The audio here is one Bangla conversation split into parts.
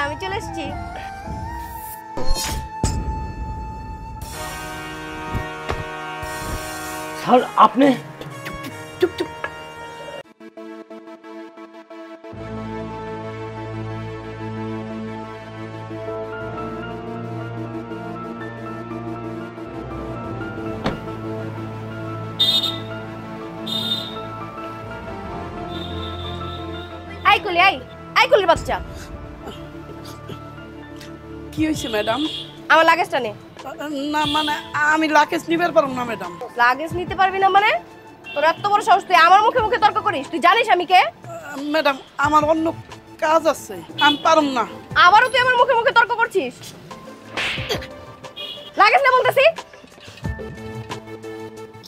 আমি চলে এসেছি। স্যার আপনি চুপ চুপ। আই কুলি আই, আই কুলির বাচ্চা। কি হয়েছে ম্যাডাম? আমার লাগেজটা নে। না মানে আমি লাগেজ নিবার পারব না ম্যাডাম। লাগেজ নিতে পারবি না মানে? তোর এত বড় সাহস, তুই আমার মুখে মুখে তর্ক করিস? তুই জানিস আমি কে? ম্যাডাম আমার অন্য কাজ আছে, আমি পারব না। আবারও তুই আমার মুখে মুখে তর্ক করছিস? লাগেজ না বলতেছি,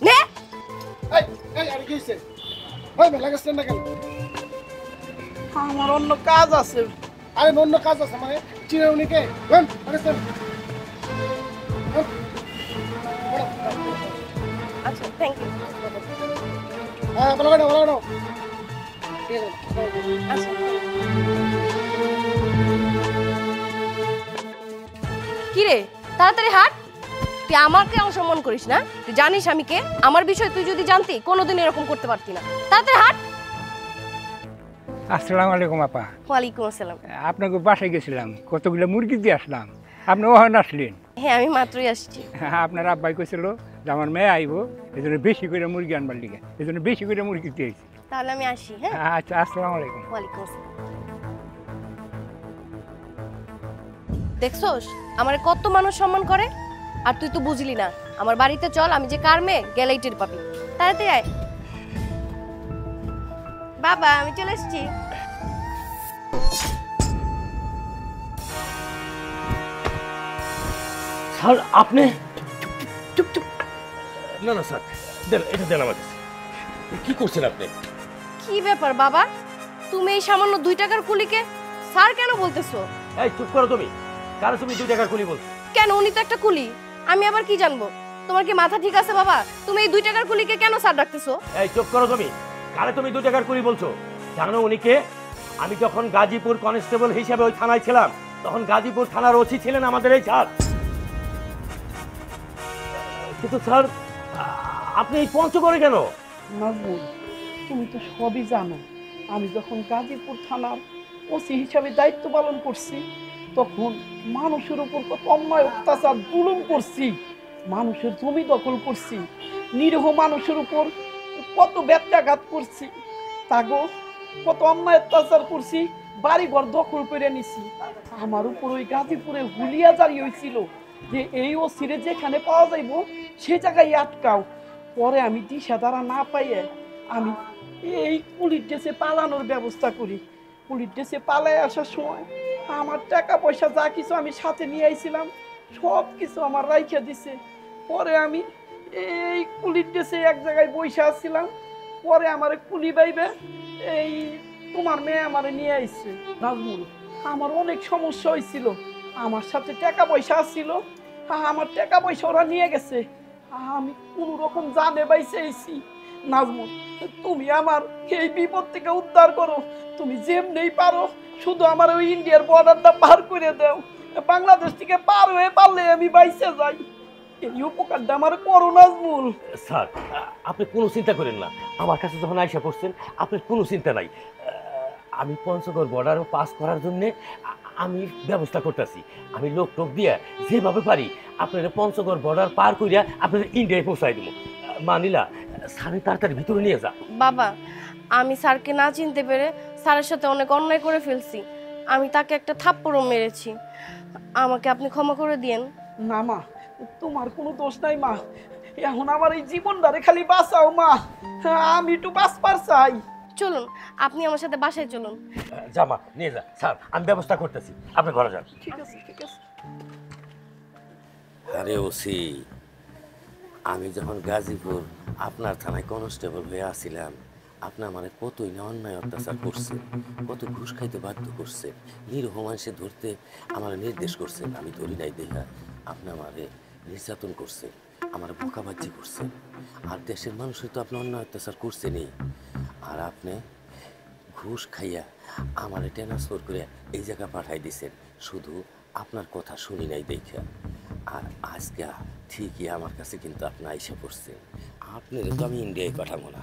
নে। এই এই আর কি হইছে? ওই মেলা গেছেন না কেন? আমার অন্য কাজ আছে। আরে অন্য কাজ আছে মানে চিনে উনিকে বল গেছেন। আচ্ছা থ্যাংক ইউ। হ্যাঁ বলো না বলো না। আচ্ছা কি রে, তাড়াতাড়ি হাঁট। তুই আমাকে অসম্মান করিস না? তুই জানিস আমি কে? আমার বিষয় তুই যদি জানতি কোনোদিন এরকম করতে পারতি না। তাড়াতাড়ি হাঁট। আসসালামু আলাইকুম আপা। ওয়ালাইকুম আসসালাম। আপনাকে বাসায় গেছিলাম, কতগুলো মুরগি দিয়ে আসলাম, আপনি ওখানে আসলেন। হ্যাঁ আমি মাত্রই আসছি। আপনার আব্বাই কইছিল যে আমার মেয়ে আইব, এই জন্য বেশি করে মুরগি আনবার লিগে, এই জন্য বেশি করে মুরগি দিয়েছি। তাহলে আমি আসি। হ্যাঁ আচ্ছা আসসালামু আলাইকুম। ওয়ালাইকুম আসসালাম। দেখছোস আমার কত মানুষ সম্মান করে, আর তুই তো বুঝলি না। আমার বাড়িতে চল, আমি যে কার মেয়ে গেলেই টের পাবি। তাড়াতাড়ি আয়। বাবা আমি চলে এসেছি। স্যার আপনি চুপ চুপ। না না স্যার দেন, এটা দেন আমার কাছে। কি করছেন আপনি? কি ব্যাপার বাবা, তুমি এই সামান্য 2 টাকার কুলিকে স্যার কেন বলতেছো? এই চুপ করো তুমি। কারণ তুমি 2 টাকার কুলি বলছো। কেন, উনি তো একটা কুলি, আমি আবার কি জানবো? তোমার কি মাথা ঠিক আছে বাবা? তুমি এই 2 টাকার কুলিকে কেন স্যার ডাকতেছো? এই চুপ করো তুমি। কারে তুমি 2 টাকার কুলি বলছো? জানো উনি কে? আমি যখন গাজীপুর কনস্টেবল হিসেবে ওই থানায় ছিলাম, তখন গাজীপুর থানার ওসি ছিলেন আমাদের এই স্যার। কিন্তু স্যার আপনি এই পঞ্চগড়ে কেন? নাজমুল তুমি তো সবই জানো, আমি যখন গাজীপুর থানার ওসি হিসাবে দায়িত্ব পালন করছি, তখন মানুষের উপর কত অন্যায় অত্যাচার জুলুম করছি, মানুষের জমি দখল করছি, নিরীহ মানুষের উপর কত ব্যত্যাঘাত করছি, তাগো কত অন্যায় অত্যাচার করছি, বাড়িঘর দখল করে নিছি। আমার উপর ওই গাজীপুরে হুলিয়া জারি হয়েছিল যে এই ওসিরে যেখানে পাওয়া যাইব সে জায়গায় আটকাও। পরে আমি দিশাদারা না পাইয়ে আমি এই পুলিশ ড্রেসে পালানোর ব্যবস্থা করি। পুলিশ ড্রেসে পালায় আসার সময় আমার টাকা পয়সা যা কিছু আমি সাথে নিয়ে আইছিলাম সব কিছু আমার রাইখা দিছে। পরে আমি এই পুলিশ ড্রেসে এক জায়গায় বসে আসছিলাম, পরে আমার কুলি বাইবে এই তোমার মেয়ে আমারে নিয়ে আইছে। নাজমুল আমার অনেক সমস্যা হয়েছিল, আমার সাথে টাকা পয়সা আসছিল, আমার টাকা পয়সা ওরা নিয়ে গেছে, আমি কোন রকম জানে বাইসে আইছি। নাজমুল তুমি আমার এই বিপদ থেকে উদ্ধার করো, তুমি যেমনি পারো শুধু আমার ওই ইন্ডিয়ার বর্ডারটা পার করে দাও, বাংলাদেশ থেকে পার হয়ে পারলে আমি বাইসে যাই। এই উপকারটা আমার করো নাজমুল। স্যার আপনি কোনো চিন্তা করেন না, আমার কাছে যখন আইসা পড়ছেন আপনার কোনো চিন্তা নাই। আমি পঞ্চগড় বর্ডারও পাস করার জন্যে আমি ব্যবস্থা করতেছি। আমি লোক টোক দিয়া যেভাবে পারি আপনার পঞ্চগড় বর্ডার পার করিয়া আপনাদের ইন্ডিয়ায় পৌঁছাই দেবো। মানিলা স্যারের তাড়াতাড়ি ভিতরে নিয়ে যা। বাবা আমি স্যারকে না চিনতে পেরে স্যারের সাথে অনেক অন্যায় করে ফেলছি, আমি তাকে একটা থাপ্পড়ও মেরেছি, আমাকে আপনি ক্ষমা করে দিয়েন। না মা, তোমার কোনো দোষ নাই মা, এখন আমার এই জীবনটারে খালি বাঁচাও মা, আমি একটু বাঁচবার চাই। চলুন আপনি আমার সাথে বাসায় চলুন। জামা নিয়ে যা স্যার, আমি ব্যবস্থা করতেছি, আপনি ঘরে যান। ঠিক আছে ঠিক আছে। আরে ওসি, আমি যখন গাজীপুর আপনার থানায় কনস্টেবল হয়ে আসছিলাম, আপনি আমার কতই না অন্যায় অত্যাচার করছেন, কত ঘুষ খাইতে বাধ্য করছেন, নিরীহ মানুষে ধরতে আমার নির্দেশ করছেন, আমি ধরি নাই দেখা আপনি আমারে নির্যাতন করছেন, আমার বোকাবাজি করছেন, আর দেশের মানুষের তো আপনি অন্যায় অত্যাচার করছেনই, আর আপনি ঘুষ খাইয়া আমার ট্রান্সফার করে এই জায়গা পাঠাই দিচ্ছেন, শুধু আপনার কথা শুনি নাই দেখা। আর আজকে ঠিকই আমার কাছে কিন্তু আপনি আইসা পড়ছেন। আপনার তো আমি ইন্ডিয়ায় পাঠাবো না,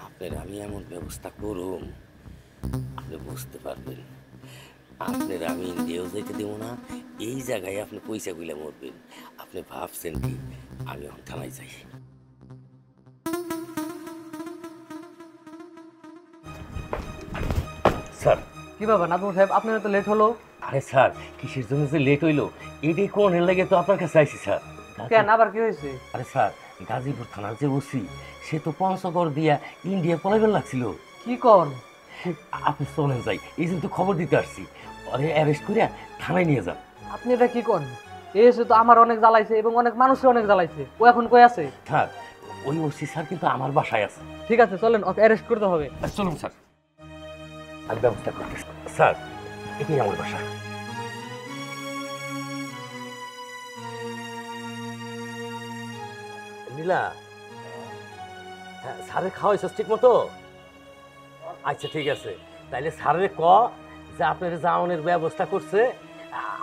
আপনার আমি এমন ব্যবস্থা করুম আপনি বুঝতে পারবেন। আপনার আমি ইন্ডিয়াও যাইতে দেবো না, এই জায়গায় আপনি পয়সা গুলা মরবেন। আপনি ভাবছেন কি আমি এখন থানায় যাই? স্যার কি বাবা নাজমুল সাহেব, আপনার তো লেট হলো আরে স্যার কিসের জন্য যে লেট হইলো এটাই কোন লাগে তো আপনার কাছে আইছি স্যার। কেন, আবার কি হয়েছে? আরে স্যার গাজীপুর থানার যে ওসি সে তো পঞ্চগড় দিয়া ইন্ডিয়া পলাইবার লাগছিল। কি কর? আপনি চলেন যাই, এই জন্য তো খবর দিতে আসছি, পরে অ্যারেস্ট করে থানায় নিয়ে যান। আপনি এটা কি করেন? এসে তো আমার অনেক জ্বালাইছে এবং অনেক মানুষের অনেক জ্বালাইছে। ও এখন কই আছে? স্যার ওই ওসি স্যার কিন্তু আমার বাসায় আছে। ঠিক আছে চলেন, ওকে অ্যারেস্ট করতে হবে। চলুন স্যার, আমি ব্যবস্থা করতেছি। স্যার এটাই আমার বাসা। নীলা, হ্যাঁ স্যারের খাওয়াইছস ঠিক মতো? আচ্ছা ঠিক আছে, তাইলে স্যারের ক যে আপনার যাওয়ানোর ব্যবস্থা করছে,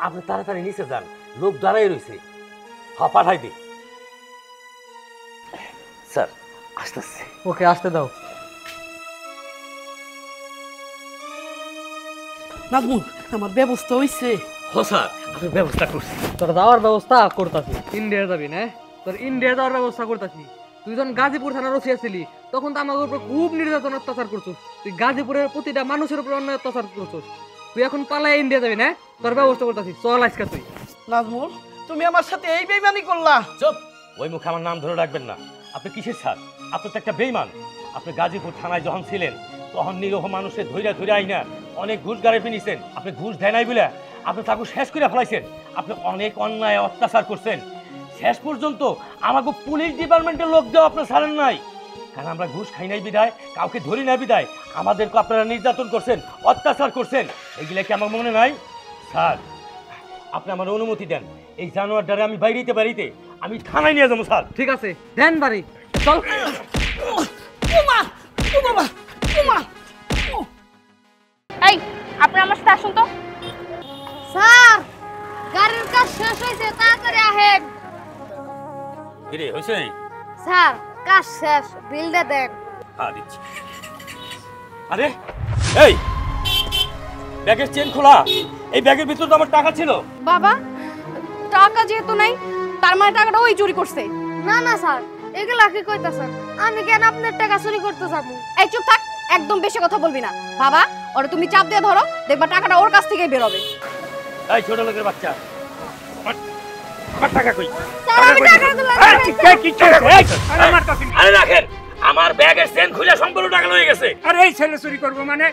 আপনি তাড়াতাড়ি নিচে যান, লোক দাঁড়াই রয়েছে। হ্যাঁ পাঠাই দি। স্যার আসতেছি। ওকে আসতে দাও। নাজমুল, আমার ব্যবস্থা হইছে। হ স্যার আপনি ব্যবস্থা করছি। তোর যাওয়ার ব্যবস্থা করতেছি। ইন্ডিয়া যাবি না? তোর ইন্ডিয়া যাওয়ার ব্যবস্থা করতেছি। তুই যখন গাজীপুর থানার ওসি ছিলি তখন তো আমার উপর খুব নির্যাতন অত্যাচার করছিস। তুই গাজীপুরের প্রতিটা মানুষের উপর অন্যায় অত্যাচার করছিস। তুই এখন পালায় ইন্ডিয়া যাবি না? তোর ব্যবস্থা করতেছি, চল আজকে তুই। নাজমুল, তুমি আমার সাথে এই বেইমানি করলা? চুপ, ওই মুখে আমার নাম ধরে রাখবেন না। আপনি কিসের স্যার? আপনি তো একটা বেইমান। আপনি গাজীপুর থানায় যখন ছিলেন তখন নিরহ মানুষের ধৈর্য ধরে আইনা অনেক ঘুষ গাড়ে ফিনিছেন। আপনি ঘুষ দেয় নাই বলে আপনি তাকে শেষ করে ফেলাইছেন। আপনি অনেক অন্যায় অত্যাচার করছেন। শেষ পর্যন্ত আমাকে পুলিশ ডিপার্টমেন্টের লোক দেওয়া আপনার ছাড়েন নাই, কারণ আমরা ঘুষ খাই নাই বিদায়, কাউকে ধরি না বিদায় আমাদেরকে আপনারা নির্যাতন করছেন, অত্যাচার করছেন। এইগুলা কি আমার মনে নাই? স্যার আপনি আমার অনুমতি দেন, এই জানোয়ার দ্বারা আমি বাইরেতে বাড়িতে আমি থানায় নিয়ে যাবো। স্যার ঠিক আছে, দেন বাড়ি, চল। এই আপনি আমার সাথে আসুন তো। স্যার গাড়ির কাজ শেষ হয়েছে, তাড়াতাড়ি আসেন। কি রে হইছে? স্যার কাজ শেষ, বিল দিয়ে দেন। হ্যাঁ দিচ্ছি। আরে এই ব্যাগের চেন খোলা, এই ব্যাগের ভিতরে তো আমার টাকা ছিল। বাবা টাকা যেহেতু নাই তার মানে টাকাটা ওই চুরি করছে। না না স্যার, এগুলা কি কইতাছেন? আমি কেন আপনার টাকা চুরি করতে যাবো? এই চুপ থাক, একদম বেশি কথা বলবি না। বাবা ওরে তুমি চাপ দিয়ে ধরো, দেখবা টাকাটা ওর কাছ থেকেই বের হবে। এই ছোট লোকের বাচ্চা, আমার টাকা কই? স্যার আমি টাকা দিলাম। আরে রাখেন, আমার ব্যাগের চেন খুলে সম্পূর্ণ টাকা লয়ে গেছে। আরে এই ছেলে চুরি করবো মানে?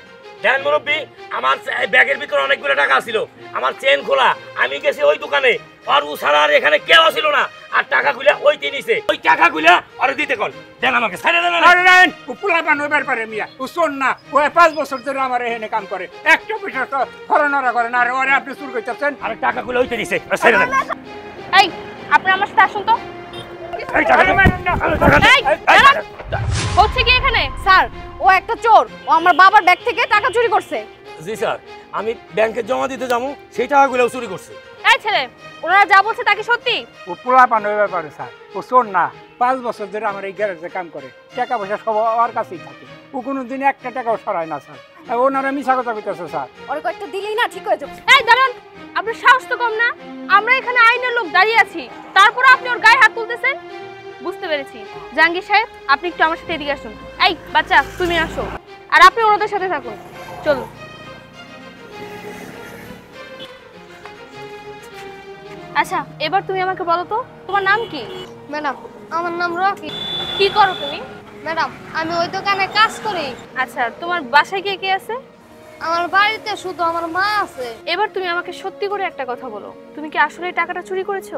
দেন মুরব্বী, আমার ব্যাগের ভিতরে অনেকগুলো টাকা ছিল, আমার চেন খোলা, আমি গেছি ওই দোকানে, আর ও ছাড়া আর এখানে কেউ ছিল না, আর টাকা খুলে ওইটি নিছে, ওই টাকা খুলে আরে দিতে কোন দেন আমাকে ছাড়ে দেন। আরে নেন, ও পোলাপান হইবার পারে মিয়া, ও শোন না, ও 5 বছর ধরে আমার এখানে কাম করে, একটা পয়সা তো খরনারা করে না। আর ওরে আপনি চুরি করতেছেন? আরে টাকা খুলে ওইটি নিছে, ছাড়ে দেন। এই আপনি আমার সাথে আসুন তো। এই টাকা দেন। হচ্ছে কি এখানে? স্যার ও একটা চোর, ও আমার বাবার ব্যাগ থেকে টাকা চুরি করছে। জি স্যার, আমি ব্যাংকে জমা দিতে যাবো, সেই টাকাগুলো চুরি করছে। এই ছেলে, ওনারা যা বলছে তা কি সত্যি? ও পোলাপান হইবার পারে স্যার, ও শোন না, 5 বছর ধরে আমার এই গ্যারেজে কাম করে, টাকা পয়সা সব ওর কাছেই থাকে, ও কোনোদিন একটা টাকাও সরায় না স্যার। ওনারা মিছা কথা কইতেছে স্যার। ওরে কয়েকটা দিলেই না ঠিক হয়ে যাবে। এই দাঁড়ান, আপনার সাহস তো কম না? আমরা এখানে আইনের লোক দাঁড়িয়ে আছি, তারপর আপনি ওর গায়ে হাত তুলতেছেন। বুঝতে পেরেছি। জাহাঙ্গীর সাহেব আপনি একটু আমার সাথে এদিকে আসুন। এই বাচ্চা তুমি আসো, আর আপনি ওনাদের সাথে থাকুন। চলো। আচ্ছা এবার তুমি আমাকে বলো তো তোমার নাম কি? ম্যাডাম আমার নাম রকি। কি করো তুমি? ম্যাডাম আমি ওই দোকানে কাজ করি। আচ্ছা তোমার বাসায় কে কে আছে? আমার বাড়িতে শুধু আমার মা আছে। এবার তুমি আমাকে সত্যি করে একটা কথা বলো, তুমি কি আসলে এই টাকাটা চুরি করেছো?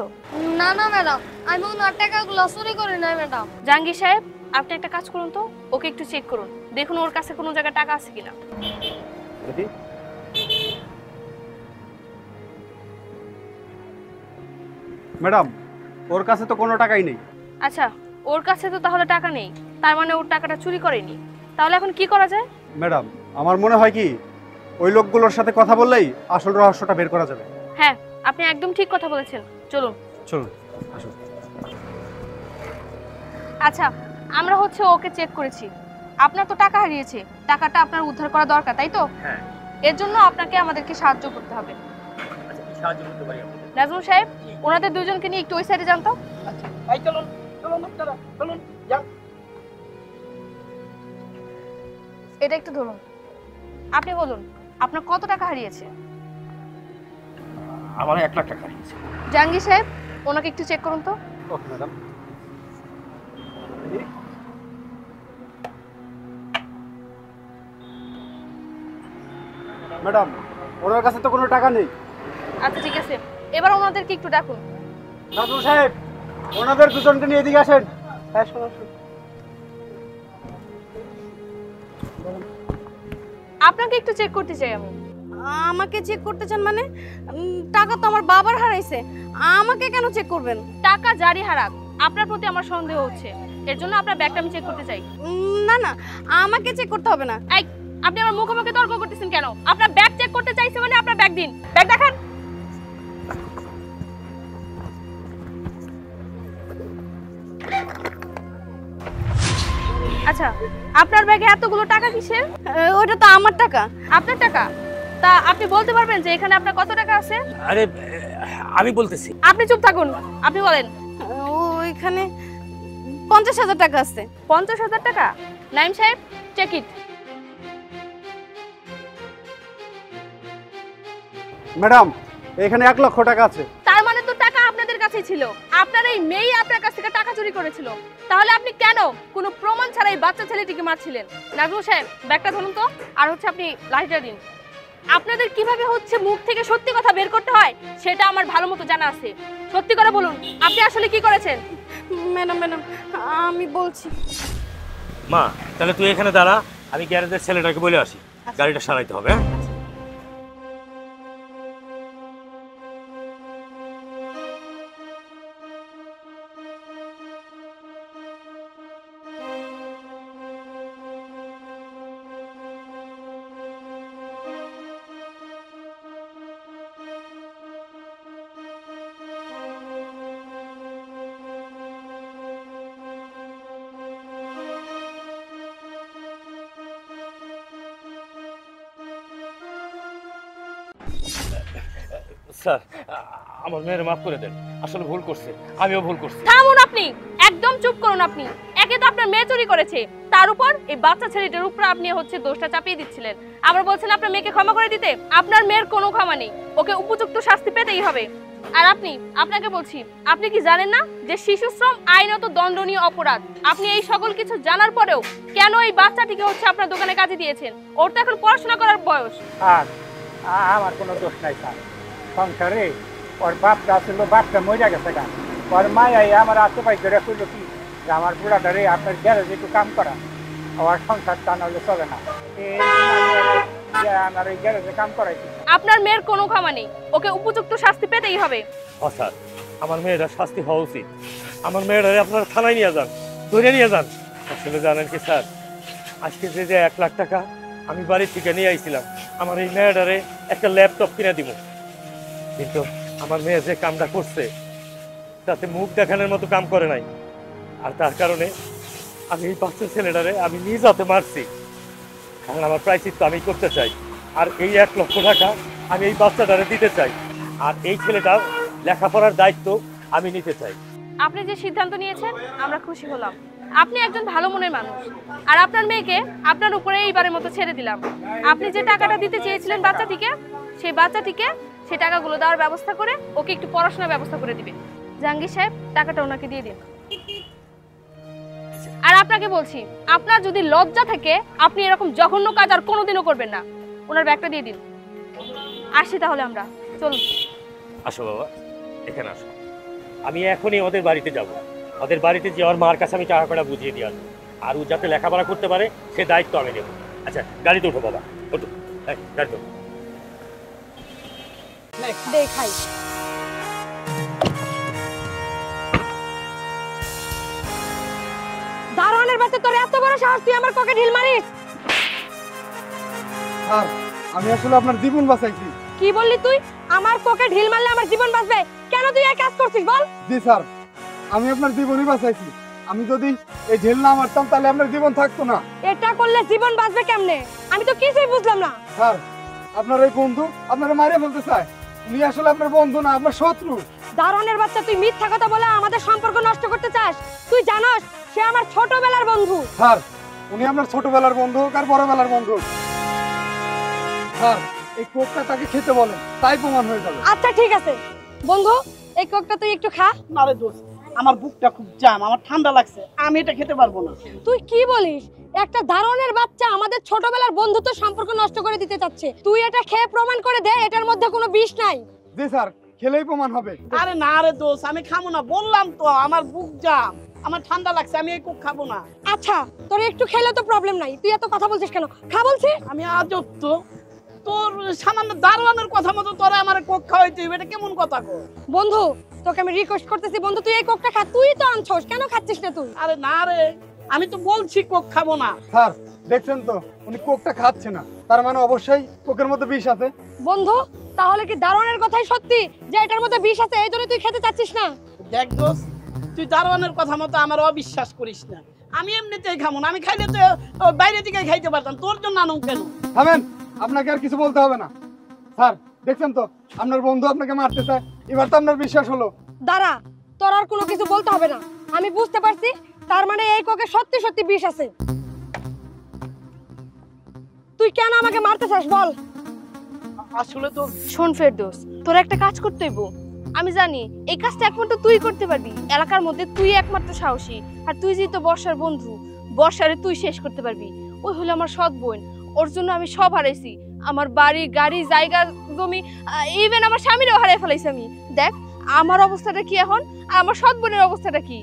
না না ম্যাডাম, আমি ওনার টাকাগুলো চুরি করি না ম্যাডাম। জাহাঙ্গীর সাহেব আপনি একটা কাজ করুন তো, ওকে একটু চেক করুন, দেখুন ওর কাছে কোনো জায়গায় টাকা আছে কিনা। ম্যাডাম ওর কাছে তো কোনো টাকাই নেই। আচ্ছা ওর কাছে তো তাহলে টাকা নেই, তার মানে ওর টাকাটা চুরি করেনি। তাহলে এখন কি করা যায়? ম্যাডাম আমার মনে হয় কি ওই লোকগুলোর সাথে কথা বললেই আসল রহস্যটা বের করা যাবে। হ্যাঁ, আপনি একদম ঠিক কথা বলেছেন, চলুন। চলুন আসুন। আচ্ছা, আমরা হচ্ছে ওকে চেক করেছি। আপনার তো টাকা হারিয়েছে, টাকাটা আপনার উদ্ধার করা দরকার, তাই তো? হ্যাঁ। এর জন্য আপনাকে আমাদেরকে সাহায্য করতে হবে। আচ্ছা, কি সাহায্য করতে পারি আপনাদের? নাজমুল সাহেব, ওনাদের দুজনকে নিয়ে একটু ওই সাইডে যান তো। আচ্ছা এই চলুন চলুন আপনারা চলুন যান। এটা একটু ধরুন। আপনি বলুন, আপনার কত টাকা হারিয়েছে? আমার 1 লাখ টাকা হারিয়েছে। জাহাঙ্গীর সাহেব, ওনাকে একটু চেক করুন তো। Okay madam. ম্যাডাম, ওনার কাছে তো কোনো টাকা নেই। আচ্ছা ঠিক আছে, এবার ওনাদেরকে একটু ডাকুন। নাজমুল সাহেব, ওনাদের দুজনকে নিয়ে এদিকে আসেন। হ্যাঁ শোনো শোনো। আপনাকে একটু চেক করতে চাই আমি। আমাকে চেক করতে চান মানে? টাকা তো আমার বাবার হারাইছে, আমাকে কেন চেক করবেন? টাকা জারি হারাক, আপনার প্রতি আমার সন্দেহ হচ্ছে, এর জন্য আপনার ব্যাগটা আমি চেক করতে চাই। না না, আমাকে চেক করতে হবে না। এই, আপনি আমার মুখোমুখি তর্ক করতেছেন কেন? আপনার ব্যাগ চেক করতে চাইছে মানে আপনার ব্যাগ দিন, ব্যাগ দেখান। আচ্ছা, আপনার ব্যাগে এতগুলো টাকা কিসের? ওইটা তো আমার টাকা। আপনার টাকা? তা আপনি বলতে পারবেন যে এখানে আপনার কত টাকা আছে? আরে আমি বলতেছি। আপনি চুপ থাকুন, আপনি বলেন। ওইখানে 50,000 টাকা আছে। 50,000 টাকা? নাইম সাহেব, চেক ইট। ম্যাডাম, এখানে 1 লক্ষ টাকা আছে। তার মানে তো টাকা আপনাদের কাছেই ছিল। আপনার এই মেয়ে আপনার কাছ থেকে টাকা চুরি করেছিল। তাহলে আপনি কেন কোনো প্রমাণ ছাড়াই বাচ্চা ছেলেটিকে মারছিলেন? নাজমুল সাহেব, ব্যাগটা ধরুন তো। আর হচ্ছে আপনি লাইটার দিন। আপনাদের কিভাবে হচ্ছে মুখ থেকে সত্যি কথা বের করতে হয় সেটা আমার ভালো মতো জানা আছে। সত্যি করে বলুন, আপনি আসলে কি করেছেন? ম্যাডাম ম্যাডাম, আমি বলছি। মা, তাহলে তুই এখানে দাঁড়া, আমি গ্যারেজের ছেলেটাকে বলে আসি, গাড়িটা সারাইতে হবে। হ্যাঁ? স্যার, আমার মেয়ের মাফ করে দেন, আসলে ভুল করছে, আমিও ভুল করছি। থামুন আপনি, একদম চুপ করুন আপনি। একে তো আপনার মেয়ে চুরি করেছে, তার উপর এই বাচ্চা ছেলেটার উপর আপনি হচ্ছে দোষটা চাপিয়ে দিচ্ছিলেন। আবার বলছেন আপনার মেয়েকে ক্ষমা করে দিতে। আপনার মেয়ের কোনো ক্ষমা নেই, ওকে উপযুক্ত শাস্তি পেতেই হবে। আর আপনাকে বলছি, আপনি কি জানেন না যে শিশু শ্রম আইনত দণ্ডনীয় অপরাধ? আপনি এই সকল কিছু জানার পরেও কেন এই বাচ্চাটিকে হচ্ছে আপনার দোকানে কাজে দিয়েছেন? ওর তো এখন পড়াশোনা করার বয়স। আর আমার কোনো দোষ নাই স্যার। সংসারে ওর বাপটা ছিল, বাপটা মরে গেছে গা। ওর মায়াই আমার আশেপাশে ধরে কইল কি যে আমার বুড়াটারে আপনার গ্যারেজে একটু কাম করা, আমার সংসার তা নাহলে চলে না। আমার ওই গ্যারেজে কাম করাইছি। আপনার মেয়ের কোনো ক্ষমা নেই, ওকে উপযুক্ত শাস্তি পেতেই হবে। স্যার, আমার মেয়েরা শাস্তি হওয়া উচিত। আমার মেয়েরা আপনারা থানায় নিয়ে যান, ধরে নিয়ে যান। আসলে জানেন কি স্যার, আজকে যে 1 লাখ টাকা আমি বাড়ি থেকে নিয়ে আইছিলাম, আমার এই মেয়েটারে একটা ল্যাপটপ কিনে দিব, কিন্তু আমার মেয়ে যে কামটা করছে তাতে মুখ দেখানোর মতো কাম করে নাই। আর তার কারণে আমি এই বাচ্চা ছেলেটারে আমি নিজ হাতে মারছি। কারণ আমার প্রায়শ্চিত্ত আমি করতে চাই, আর এই 1 লক্ষ টাকা আমি এই বাচ্চাটারে দিতে চাই, আর এই ছেলেটার লেখাপড়ার দায়িত্ব আমি নিতে চাই। আপনি যে সিদ্ধান্ত নিয়েছেন আমরা খুশি হলাম। আপনি একজন ভালো মনের মানুষ, আর আপনার মেয়েকে আপনার উপরে এইবারের মতো ছেড়ে দিলাম। আপনি যে টাকাটা দিতে চেয়েছিলেন বাচ্চাটিকে, সেই বাচ্চাটিকে সেই টাকাগুলো দেওয়ার ব্যবস্থা করে ওকে একটু পড়াশোনার ব্যবস্থা করে দিবেন। জাহাঙ্গীর সাহেব, টাকাটা ওনাকে দিয়ে দিন। আর আপনাকে বলছি, আপনার যদি লজ্জা থাকে আপনি এরকম জঘন্য কাজ আর কোনোদিনও করবেন না। ওনার ব্যাগটা দিয়ে দিন। আসি তাহলে আমরা, চলুন। আসো বাবা, এখানে আসো। আমি এখনই ওদের বাড়িতে যাব। ওদের বাড়িতে যে ওর মার কাছে আমি টাকাটা বুঝিয়ে দিয়ে আসবো, আর ও যাতে লেখাপড়া করতে পারে সে দায়িত্ব আমি নেব। আচ্ছা, গাড়িতে উঠো বাবা, ওঠো। গাড়িতে উঠো। দেখাই দারোয়ানের বাচ্চা, তোর এত বড় সাহস, তুই আমার কোকে ঢিল মারিস? স্যার, আমি আসলে আপনার জীবন বাঁচাইছি। কি বললি তুই? আমার কোকে ঢিল মারলে আমার জীবন বাঁচবে? কেন তুই এই কাজ করছিস বল? জি স্যার, আমি আপনার জীবনই বাঁচাইছি। আমি যদি এই ঢিল না মারতাম তাহলে আপনার জীবন থাকতো না। এটা করলে জীবন বাঁচবে কেমনে? আমি তো কিছুই বুঝলাম না। স্যার, আপনার এই বন্ধু আপনারা মারিয়ে ফেলতে চায়। উনি আসলে আপনার বন্ধু না, আপনার শত্রু। দারোয়ানের বাচ্চা, তুই মিথ্যা কথা বলে আমাদের সম্পর্ক নষ্ট করতে চাস? তুই জানোস সে আমার ছোটবেলার বন্ধু। স্যার, উনি আপনার ছোটবেলার বন্ধু হোক আর বড়বেলার বন্ধু হোক, স্যার এই কোকটা তাকে খেতে বলেন, তাই প্রমাণ হয়ে যাবে। আচ্ছা ঠিক আছে বন্ধু, এই কোকটা তুই একটু খা। না রে দোস্ত, আমার বুকটা খুব জাম, আমার ঠান্ডা লাগছে, আমি এটা খেতে পারবো না। তুই কি বলিস? একটা দারোয়ানের বাচ্চা আমাদের ছোটবেলার বন্ধুত্ব সম্পর্ক নষ্ট করে দিতে চাচ্ছে। তুই এটা খেয়ে প্রমাণ করে দে এটার মধ্যে কোনো বিষ নাই। জি স্যার, খেলেই প্রমাণ হবে। আরে না রে দোস্ত, আমি খাবো না, বললাম তো আমার বুক জাম, আমার ঠান্ডা লাগছে, আমি এই কোক খাবো না। আচ্ছা তোর একটু খেলে তো প্রবলেম নাই, তুই এত কথা বলছিস কেন? খা বলছি। আমি আজব তো, তোর সামান্য দারোয়ানের কথা মতো তোরা আমার কোক খাওয়াইতে হইবে, এটা কেমন কথা গো? বন্ধু তোকে আমি রিকোয়েস্ট করতেছি, বন্ধু তুই এই কোকটা খা। তুই তো আনছস, কেন খাচ্ছিস না তুই? আরে না রে, আমি তো বলছি কোক খাবো না। স্যার দেখছেন তো, উনি কোকটা খাচ্ছে না, তার মানে অবশ্যই কোকের মধ্যে বিষ আছে। বন্ধু তাহলে কি দারোয়ানের কথাই সত্যি যে এটার মধ্যে বিষ আছে, এই জন্য তুই খেতে চাচ্ছিস না? দেখ দোস্ত, তুই দারোয়ানের কথা মতো আমার অবিশ্বাস করিস না। আমি এমনিতেই খাবো না, আমি খাইলে তো বাইরে থেকে খাইতে পারতাম, তোর জন্য আনুন কেন? থামেন, আপনাকে আর কিছু বলতে হবে না। স্যার দেখছেন তো, আপনার বন্ধু আপনাকে মারতে চায়, এবার তো আপনার বিশ্বাস হলো। দাঁড়া, তোর আর কোনো কিছু বলতে হবে না, আমি বুঝতে পারছি তার মানে এই কোকে সত্যি সত্যি বিষ আছে। তুই কেন আমাকে মারতে চাস বল? আসলে তো শোন ফেরদৌস, তোর একটা কাজ করতে হইব। আমি জানি এই কাজটা একমাত্র তুই করতে পারবি, এলাকার মধ্যে তুই একমাত্র সাহসী। আর তুই যেহেতু বর্ষার বন্ধু, বর্ষারে তুই শেষ করতে পারবি। ওই হলো আমার সৎ বোন, ওর জন্য আমি সব হারাইছি, আমার বাড়ি গাড়ি জায়গা জমি, ইভেন আমার স্বামীরও হারাই ফেলাইছি আমি। দেখ আমার অবস্থাটা কি এখন, আর আমার সৎ বোনের অবস্থাটা কি।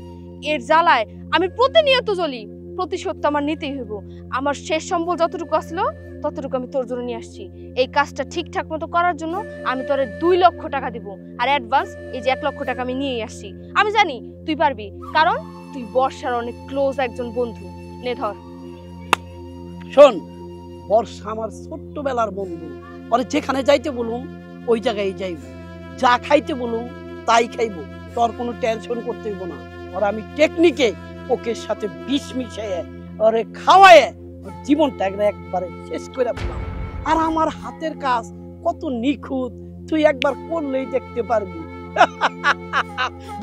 এর জ্বালায় আমি প্রতিনিয়ত জ্বলি। প্রতিশোধ তো আমার নিতেই হইব। আমার শেষ সম্বল যতটুকু আসলো ততটুকু আমি তোর জন্য নিয়ে আসছি। এই কাজটা ঠিকঠাক মতো করার জন্য আমি তোরে 2 লক্ষ টাকা দিব, আর অ্যাডভান্স এই যে 1 লক্ষ টাকা আমি নিয়েই আসছি। আমি জানি তুই পারবি, কারণ তুই বর্ষার অনেক ক্লোজ একজন বন্ধু। নে ধর। শোন, বর্ষা আমার ছোট্টবেলার বন্ধু, ওরে যেখানে যাইতে বলুন ওই জায়গায় যাইব, যা খাইতে বলুন তাই খাইব, তোর কোনো টেনশন করতে হইব না। আর আমি টেকনিকে ওকে সাথে বিষ মিশিয়ে ওরে খাওয়ায় ওর জীবনটা একবারে শেষ করে দিলাম। আর আমার হাতের কাজ কত নিখুঁত তুই একবার করলেই দেখতে পারবি।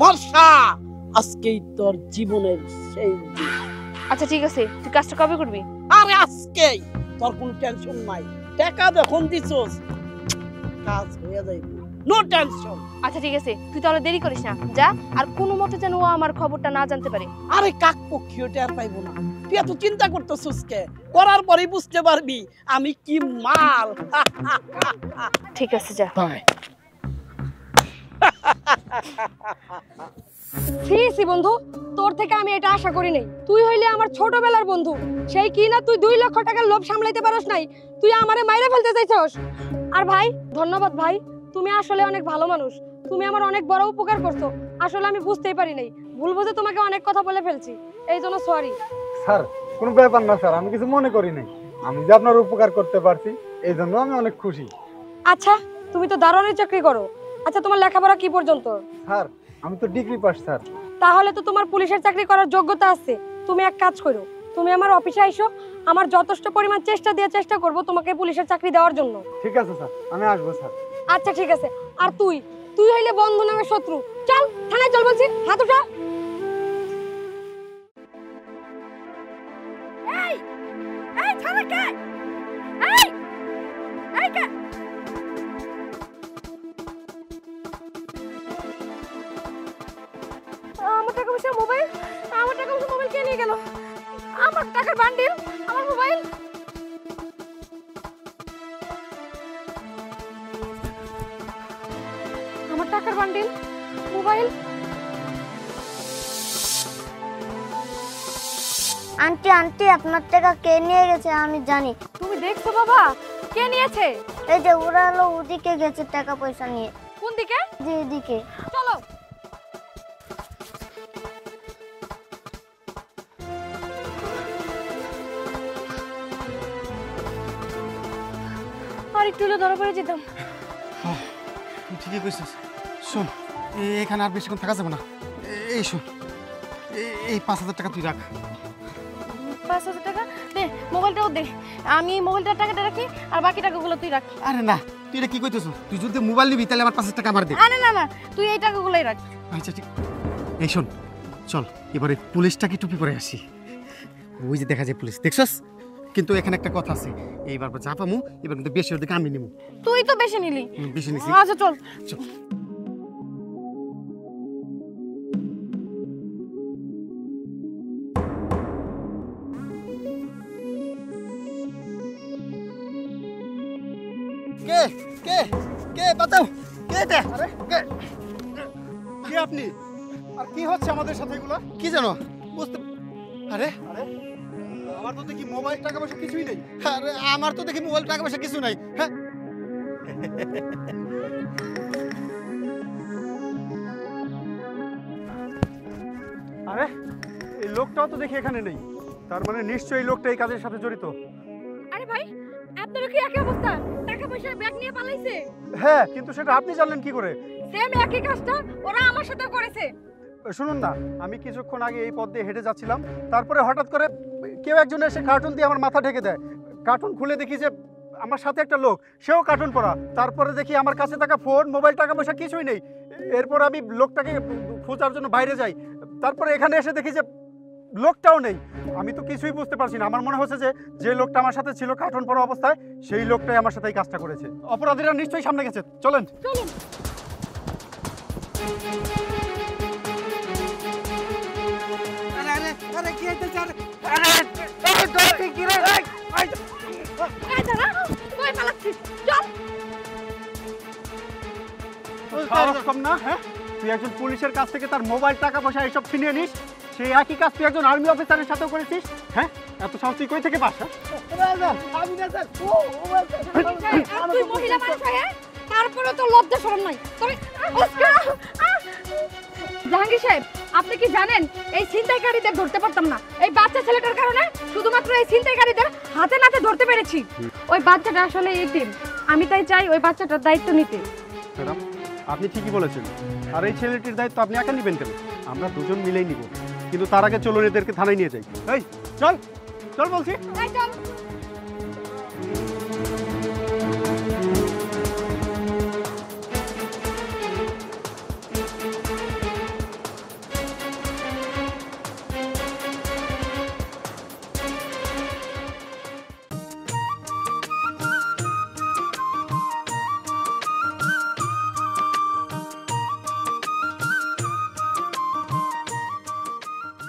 বর্ষা, আজকেই তোর জীবনের সেই দিন। আচ্ছা ঠিক আছে, তুই কাজটা কবে করবি? আরে আজকেই, তোর কোনো টেনশন নাই, টাকা যখন দিছস কাজ হয়ে যাইবে, নো টেনশন। আচ্ছা ঠিক আছে, তুই তাহলে দেরি করিস না, যা। আর কোনো মতে যেন ও আমার খবরটা না জানতে পারে। আরে কাক পক্ষীও টের পাইবো না, তুই এত চিন্তা করতেছিস কে? করার পরেই বুঝতে পারবি আমি কি মাল। ঠিক আছে যা। সি বন্ধু, তোর থেকে আমি এটা আশা করি নাই। তুই হইলে আমার ছোটবেলার বন্ধু, সেই কি না তুই 2 লক্ষ টাকার লোভ সামলাইতে পারস নাই, তুই আমারে মাইরে ফেলতে চাইছস। আর ভাই ধন্যবাদ ভাই, তুমি আসলে অনেক ভালো মানুষ, তুমি আমার অনেক বড় উপকার করছো। আসলে আমি বুঝতেই পারি নাই, ভুল বুঝে তোমাকে অনেক কথা বলে ফেলছি, এই জন্য সরি। স্যার কোনো ব্যাপার না স্যার, আমি কিছু মনে করি নাই। আমি যে আপনার উপকার করতে পারছি এই জন্য আমি অনেক খুশি। আচ্ছা তুমি তো দারোয়ানের চাকরি করো, আচ্ছা তোমার লেখাপড়া কি পর্যন্ত? স্যার আমি তো ডিগ্রি পাস স্যার। তাহলে তো তোমার পুলিশের চাকরি করার যোগ্যতা আছে। তুমি এক কাজ করো, তুমি আমার অফিসে আইসো, আমার যথেষ্ট পরিমাণ চেষ্টা করব তোমাকে পুলিশের চাকরি দেওয়ার জন্য। ঠিক আছে স্যার, আমি আসবো স্যার। আচ্ছা ঠিক আছে। আর তুই হইলে বন্ধু নামে শত্রু, চল থানায় চল বলছি, হাত উঠা। এই এই থানা কে? এই এই কে? আমার টাকা পয়সা মোবাইল, আমার টাকা পয়সা মোবাইল কে নিয়ে গেল? আমার টাকার বান্ডিল, আমার মোবাইল। আমার টাকার বান্ডিল, মোবাইল। আন্টি আন্টি আপনার টাকা কে নিয়ে গেছে আমি জানি। তুমি দেখছো বাবা কে নিয়েছে? এই যে ওরা হলো ওদিকে গেছে টাকা পয়সা নিয়ে। কোন দিকে? যে এদিকে। চলো। আর একটু হলে ধরা পড়ে যেতাম। তুই ঠিকই কইছিস। শোন, এখানে আর বেশিক্ষণ থাকা যাবে না। এই শোন, এই 5,000 টাকা তুই রাখ। 5,000 টাকা দে, মোবাইলটাও দে। আমি মোবাইলটার টাকাটা রাখি আর বাকি টাকাগুলো তুই রাখ। আরে না, তুই এটা কি কইতেছ? তুই যদি মোবাইল নিবি তাহলে আমার 5,000 টাকা আমার দে। না না না, তুই এই টাকাগুলোই রাখ। আচ্ছা ঠিক। এই শোন, চল এবারে পুলিশটাকে টুপি পরে আসি। ওই যে দেখা যায় পুলিশ, দেখছস? কিন্তু এখানে একটা কথা আছে, এইবার যা পামু এবার কিন্তু বেশি ওদিকে আমি নিমু। তুই তো বেশি নিলি। বেশি নিছি। আচ্ছা চল চল। কে কে কে বাতাও, কে এটা? আরে কে কে আপনি? আর কি হচ্ছে আমাদের সাথে এগুলো? কি জানো বুঝতে? আরে আরে আমার তো দেখি মোবাইল টাকা পয়সা কিছুই নেই। আরে আমার তো দেখি মোবাইল টাকা পয়সা কিছু নাই। হ্যাঁ আরে এই লোকটাও তো দেখি এখানে নেই, তার মানে নিশ্চয়ই এই লোকটা এই কাজের সাথে জড়িত। আরে ভাই, আপনারও কি একই অবস্থা? টাকা পয়সা ব্যাগ নিয়ে পালাইছে। হ্যাঁ, কিন্তু সেটা আপনি জানলেন কি করে? সেম একই কাজটা ওরা আমার সাথেও করেছে। শুনুন না, আমি কিছুক্ষণ আগে এই পথ দিয়ে হেঁটে যাচ্ছিলাম, তারপরে হঠাৎ করে কেউ একজন এসে কার্টুন দিয়ে আমার মাথা ঢেকে দেয়। কার্টুন খুলে দেখি যে আমার সাথে একটা লোক, সেও কার্টুন পরা। তারপরে দেখি আমার কাছে থাকা ফোন, মোবাইল, টাকা পয়সা কিছুই নেই। এরপর আমি লোকটাকে খোঁজার জন্য বাইরে যাই, তারপরে এখানে এসে দেখি যে লোকটাও নেই। আমি তো কিছুই বুঝতে পারছি না। আমার মনে হচ্ছে যে যে লোকটা আমার সাথে ছিল কার্টুন পরা অবস্থায়, সেই লোকটাই আমার সাথে এই কাজটা করেছে। অপরাধীরা নিশ্চয়ই সামনে গেছে, চলেন। চলুন। আরে কি হইছে? আরে এই দাঁড়া, কই পালাচ্ছিস? চল। সাহস কম না? হ্যাঁ, তুই একজন পুলিশের কাছ থেকে তার মোবাইল, টাকা পয়সা এসব ছিনিয়ে নিস। সেই একই কাজ তুই একজন আর্মি অফিসারের সাথেও করেছিস। হ্যাঁ, এত সাহস তুই কই থেকে পাস? আমি না স্যার। তুই মহিলা মানুষ হয়ে তারপরে তো লজ্জা শরম নাই। তবে জাহাঙ্গীর সাহেব, আপনি কি জানেন এই ছিনতাইকারীদের ধরতে পারতাম না এই বাচ্চা ছেলেটার কারণে? শুধুমাত্র এই ছিনতাইকারীদের হাতে নাতে ধরতে পেরেছি। ওই বাচ্চাটা আসলে এতিম, আমি তাই চাই ওই বাচ্চাটার দায়িত্ব নিতে। ম্যাডাম, আপনি ঠিকই বলেছেন। আর এই ছেলেটির দায়িত্ব আপনি একা নেবেন কেন? আমরা দুজন মিলেই নিব। কিন্তু তার আগে চলুন এদেরকে থানায় নিয়ে যাই। এই চল চল বলছি। এই চল।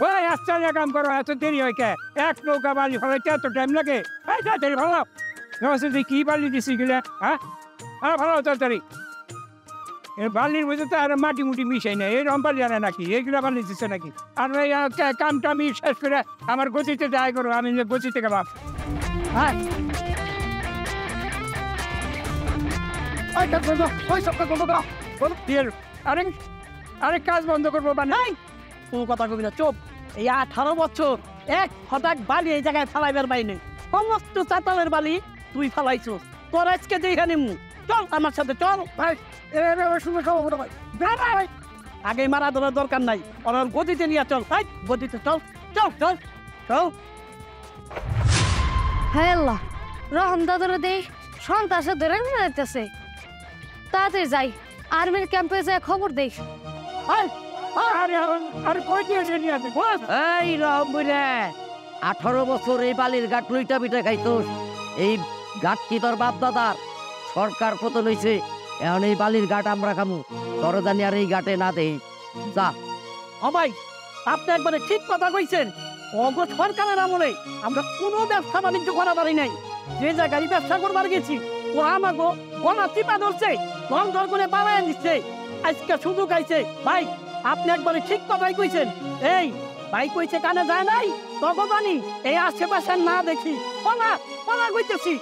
ওই আশ্চর্য কাম করো, এত দেরি হয় কে? এক নৌকা বালি ফলাইতে এত টাইম লাগে? এই তাড়াতাড়ি ভালো তুই কি বালি দিছি গেলে? হ্যাঁ হ্যাঁ, ভালো তাড়াতাড়ি। এই বালির মধ্যে তো আর মাটি মুটি মিশাই না, এই রম্পালি আনে নাকি? এইগুলা বালি দিচ্ছে নাকি? আর এই কামটা আমি শেষ করে আমার গতিতে দায় করো, আমি গতিতে গেলাম। হ্যাঁ আরে আরে কাজ বন্ধ করবো বা নাই? কোনো কথা কবি না, চুপ। এই 18 বছর এক হঠাৎ বালি এই জায়গায় ফালাইবার বাইনে, সমস্ত চাতালের বালি তুই ফালাইছো। তোর আজকে যেখানে চল আমার সাথে চল। ভাই আগে মারা ধরার দরকার নাই, ওর গতিতে নিয়ে চল। ভাই গতিতে চল চল চল চল। হ্যাঁ আল্লাহ, রহম দাদুরে দেই সন্তাসে ধরে যাইতেছে। তাড়াতাড়ি যাই, আর্মির ক্যাম্পে যাই খবর দেই। এই রহমপুরে 18 বছর এই বালির গাঠ লইটা পিঠা খাইতোস। এই গাঠ কি তোর বাপ দাদার? সরকার পতন হইছে, এখন এই বালির গাঠ আমরা খামু। তোর জানি আর এই গাটে না দেই যা। ভাই আপনি একবারে ঠিক কথা কইছেন। অগ সরকারের আমলে আমরা কোনো ব্যবসা বাণিজ্য করা পারি নাই। যে জায়গায় ব্যবসা করবার গেছি ও আমাকে গলা চিপা ধরছে, ধর ধর করে বাড়াই দিচ্ছে। আজকে সুযোগ আইছে। ভাই আপনি একবারে ঠিক কথাই কইছেন। এই ভাই কইছে কানে যায় নাই, তখন জানি এই আশেপাশে না দেখি পলা পলা কইতেছি।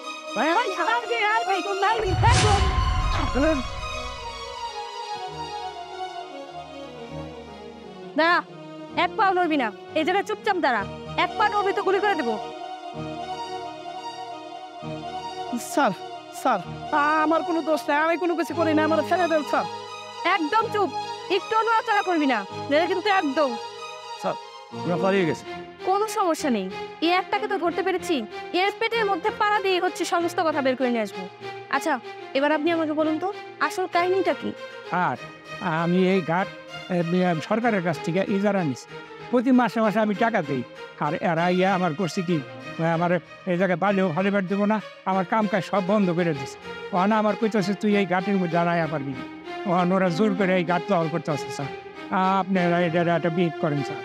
দাঁড়া, এক পাও নড়বি না, এই জায়গায় চুপচাপ দাঁড়া। এক পা নড়বি তো গুলি করে দেবো। স্যার স্যার আমার কোনো দোষ নাই, আমি কোনো কিছু করি না, আমার ছেড়ে দেন স্যার। একদম চুপ, একটু নড়াচড়া করবি না, নাহলে কিন্তু একদম। স্যার ওরা পালিয়ে গেছে। কোনো সমস্যা নেই, এই একটাকে তো ধরতে পেরেছি, এর পেটের মধ্যে পাড়া দিয়ে হচ্ছে সমস্ত কথা বের করে নিয়ে আসবো। আচ্ছা এবার আপনি আমাকে বলুন তো আসল কাহিনীটা কি? আর আমি এই ঘাট সরকারের কাছ থেকে ইজারা নিছি, প্রতি মাসে মাসে আমি টাকা দিই। আর এরা ইয়া আমার করছি কি, আমার এই জায়গায় বালিও ফালিবার দেবো না, আমার কাম কাজ সব বন্ধ করে দিছে। ওখানে আমার কইতেছে তুই এই ঘাটের মধ্যে দাঁড়াইয়া পারবি, ওখানে ওরা জোর করে এই ঘাট দখল করতে আসছে। স্যার আপনারা এটা একটা বিট করেন স্যার।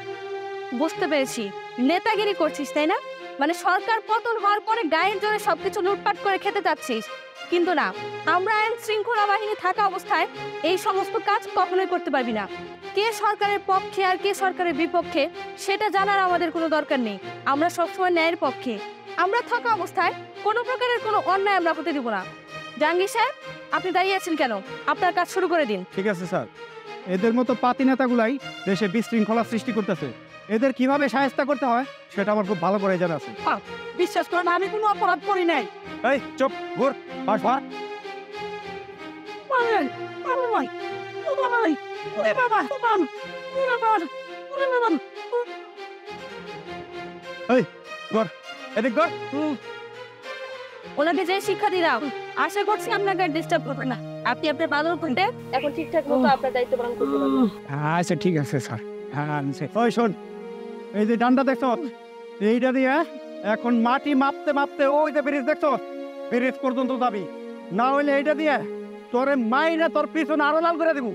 বুঝতে পেরেছি, নেতাগিরি করছিস তাই না? মানে সরকার পতন হওয়ার পরে গায়ের জোরে সবকিছু লুটপাট করে খেতে চাচ্ছিস, কিন্তু না, আমরা আইন শৃঙ্খলা বাহিনী থাকা অবস্থায় এই সমস্ত কাজ কখনোই করতে পারবি না। কে সরকারের পক্ষে আর কে সরকারের বিপক্ষে সেটা জানার আমাদের কোনো দরকার নেই, আমরা সবসময় ন্যায়ের পক্ষে। আমরা থাকা অবস্থায় কোনো প্রকারের কোনো অন্যায় আমরা হতে দিব না। জাহাঙ্গীর সাহেব আপনি দাঁড়িয়ে আছেন কেন? আপনার কাজ শুরু করে দিন। ঠিক আছে স্যার, এদের মতো পাতি নেতাগুলাই দেশে বিশৃঙ্খলা সৃষ্টি করতেছে, এদের কিভাবে সাহায্য করতে হয় সেটা আমার খুব ভালো করে জানা আছে। বিশ্বাস করেন আমি কোনো অপরাধ করি নাই। এই চুপ, ঘুর, বাস ভার। এই ঘর, এদিক ঘর। ওনাকে যে শিক্ষা দিলাম আশা করছি আপনাকে ডিস্টার্ব করবে না, আপনি আপনার বাদল করতে এখন ঠিকঠাক মতো আপনার দায়িত্ব পালন করতে পারবেন। আচ্ছা ঠিক আছে স্যার। হ্যাঁ ওই শোন, এই যে ডান্ডা দেখছ, এইটা দিয়ে এখন মাটি মাপতে মাপতে ওই যে ব্রিজ দেখছ, ব্রিজ পর্যন্ত যাবি, না হইলে এইটা দিয়ে তোরে মাইরা তোর পিছনে আরো লাল করে দেবো।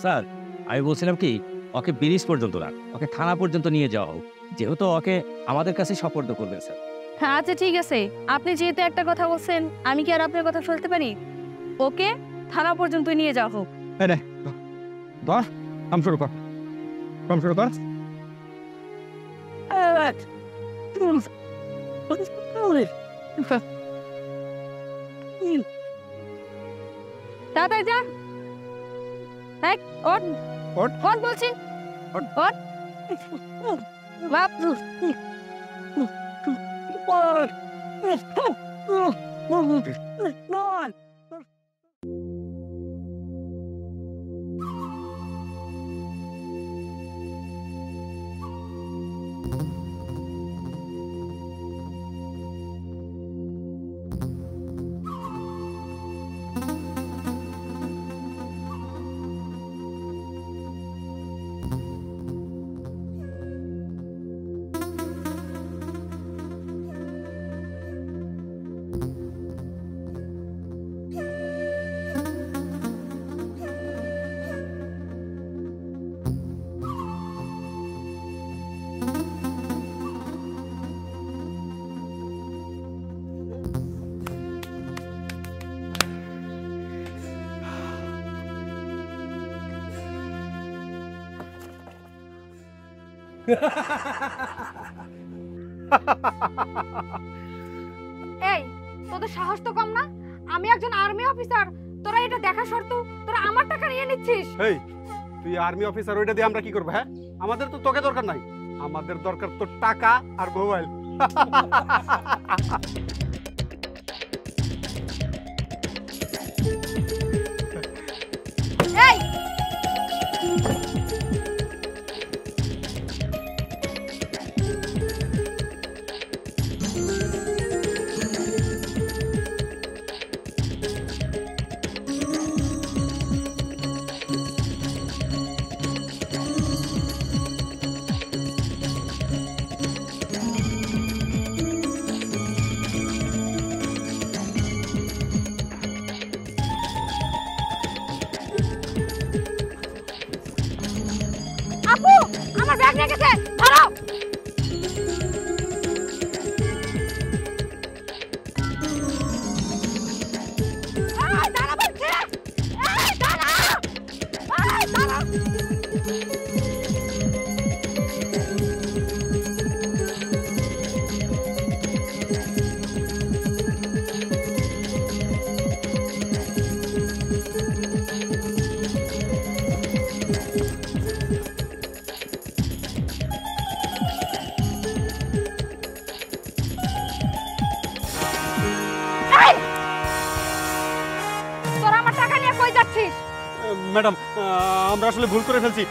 স্যার আমি বলছিলাম কি, ওকে ব্রিজ পর্যন্ত না, ওকে থানা পর্যন্ত নিয়ে যাওয়া হোক, যেহেতু ওকে আমাদের কাছে সুপর্দ করবেন স্যার। হ্যাঁ আচ্ছা ঠিক আছে, আপনি যেহেতু একটা কথা বলছেন আমি কি আর আপনার কথা শুনতে পারি? ওকে থানা পর্যন্ত নিয়ে যাওয়া হোক। ধর, কাম শুরু কর, কাম শুরু কর। তাড়াতাড়ি যা। হ্যাঁ ওঠ ওঠ ওঠ বলছি, ওঠ বাপু। এই তোদের সাহস তো কম না, আমি একজন আর্মি অফিসার, তোরা এটা দেখা শর্ত তোরা আমার টাকা নিয়ে নিচ্ছিস। এই তুই আর্মি অফিসার, ওইটা দিয়ে আমরা কি করবো? হ্যাঁ আমাদের তো তোকে দরকার নাই, আমাদের দরকার তোর টাকা আর মোবাইল। এই আপু আমার ব্যাগ নিয়ে গেছে, ধরো। এই দাঁড়া বলছি, এই দাঁড়া, এই দাঁড়া। আমরা আসলে ভুল করে ফেলছি।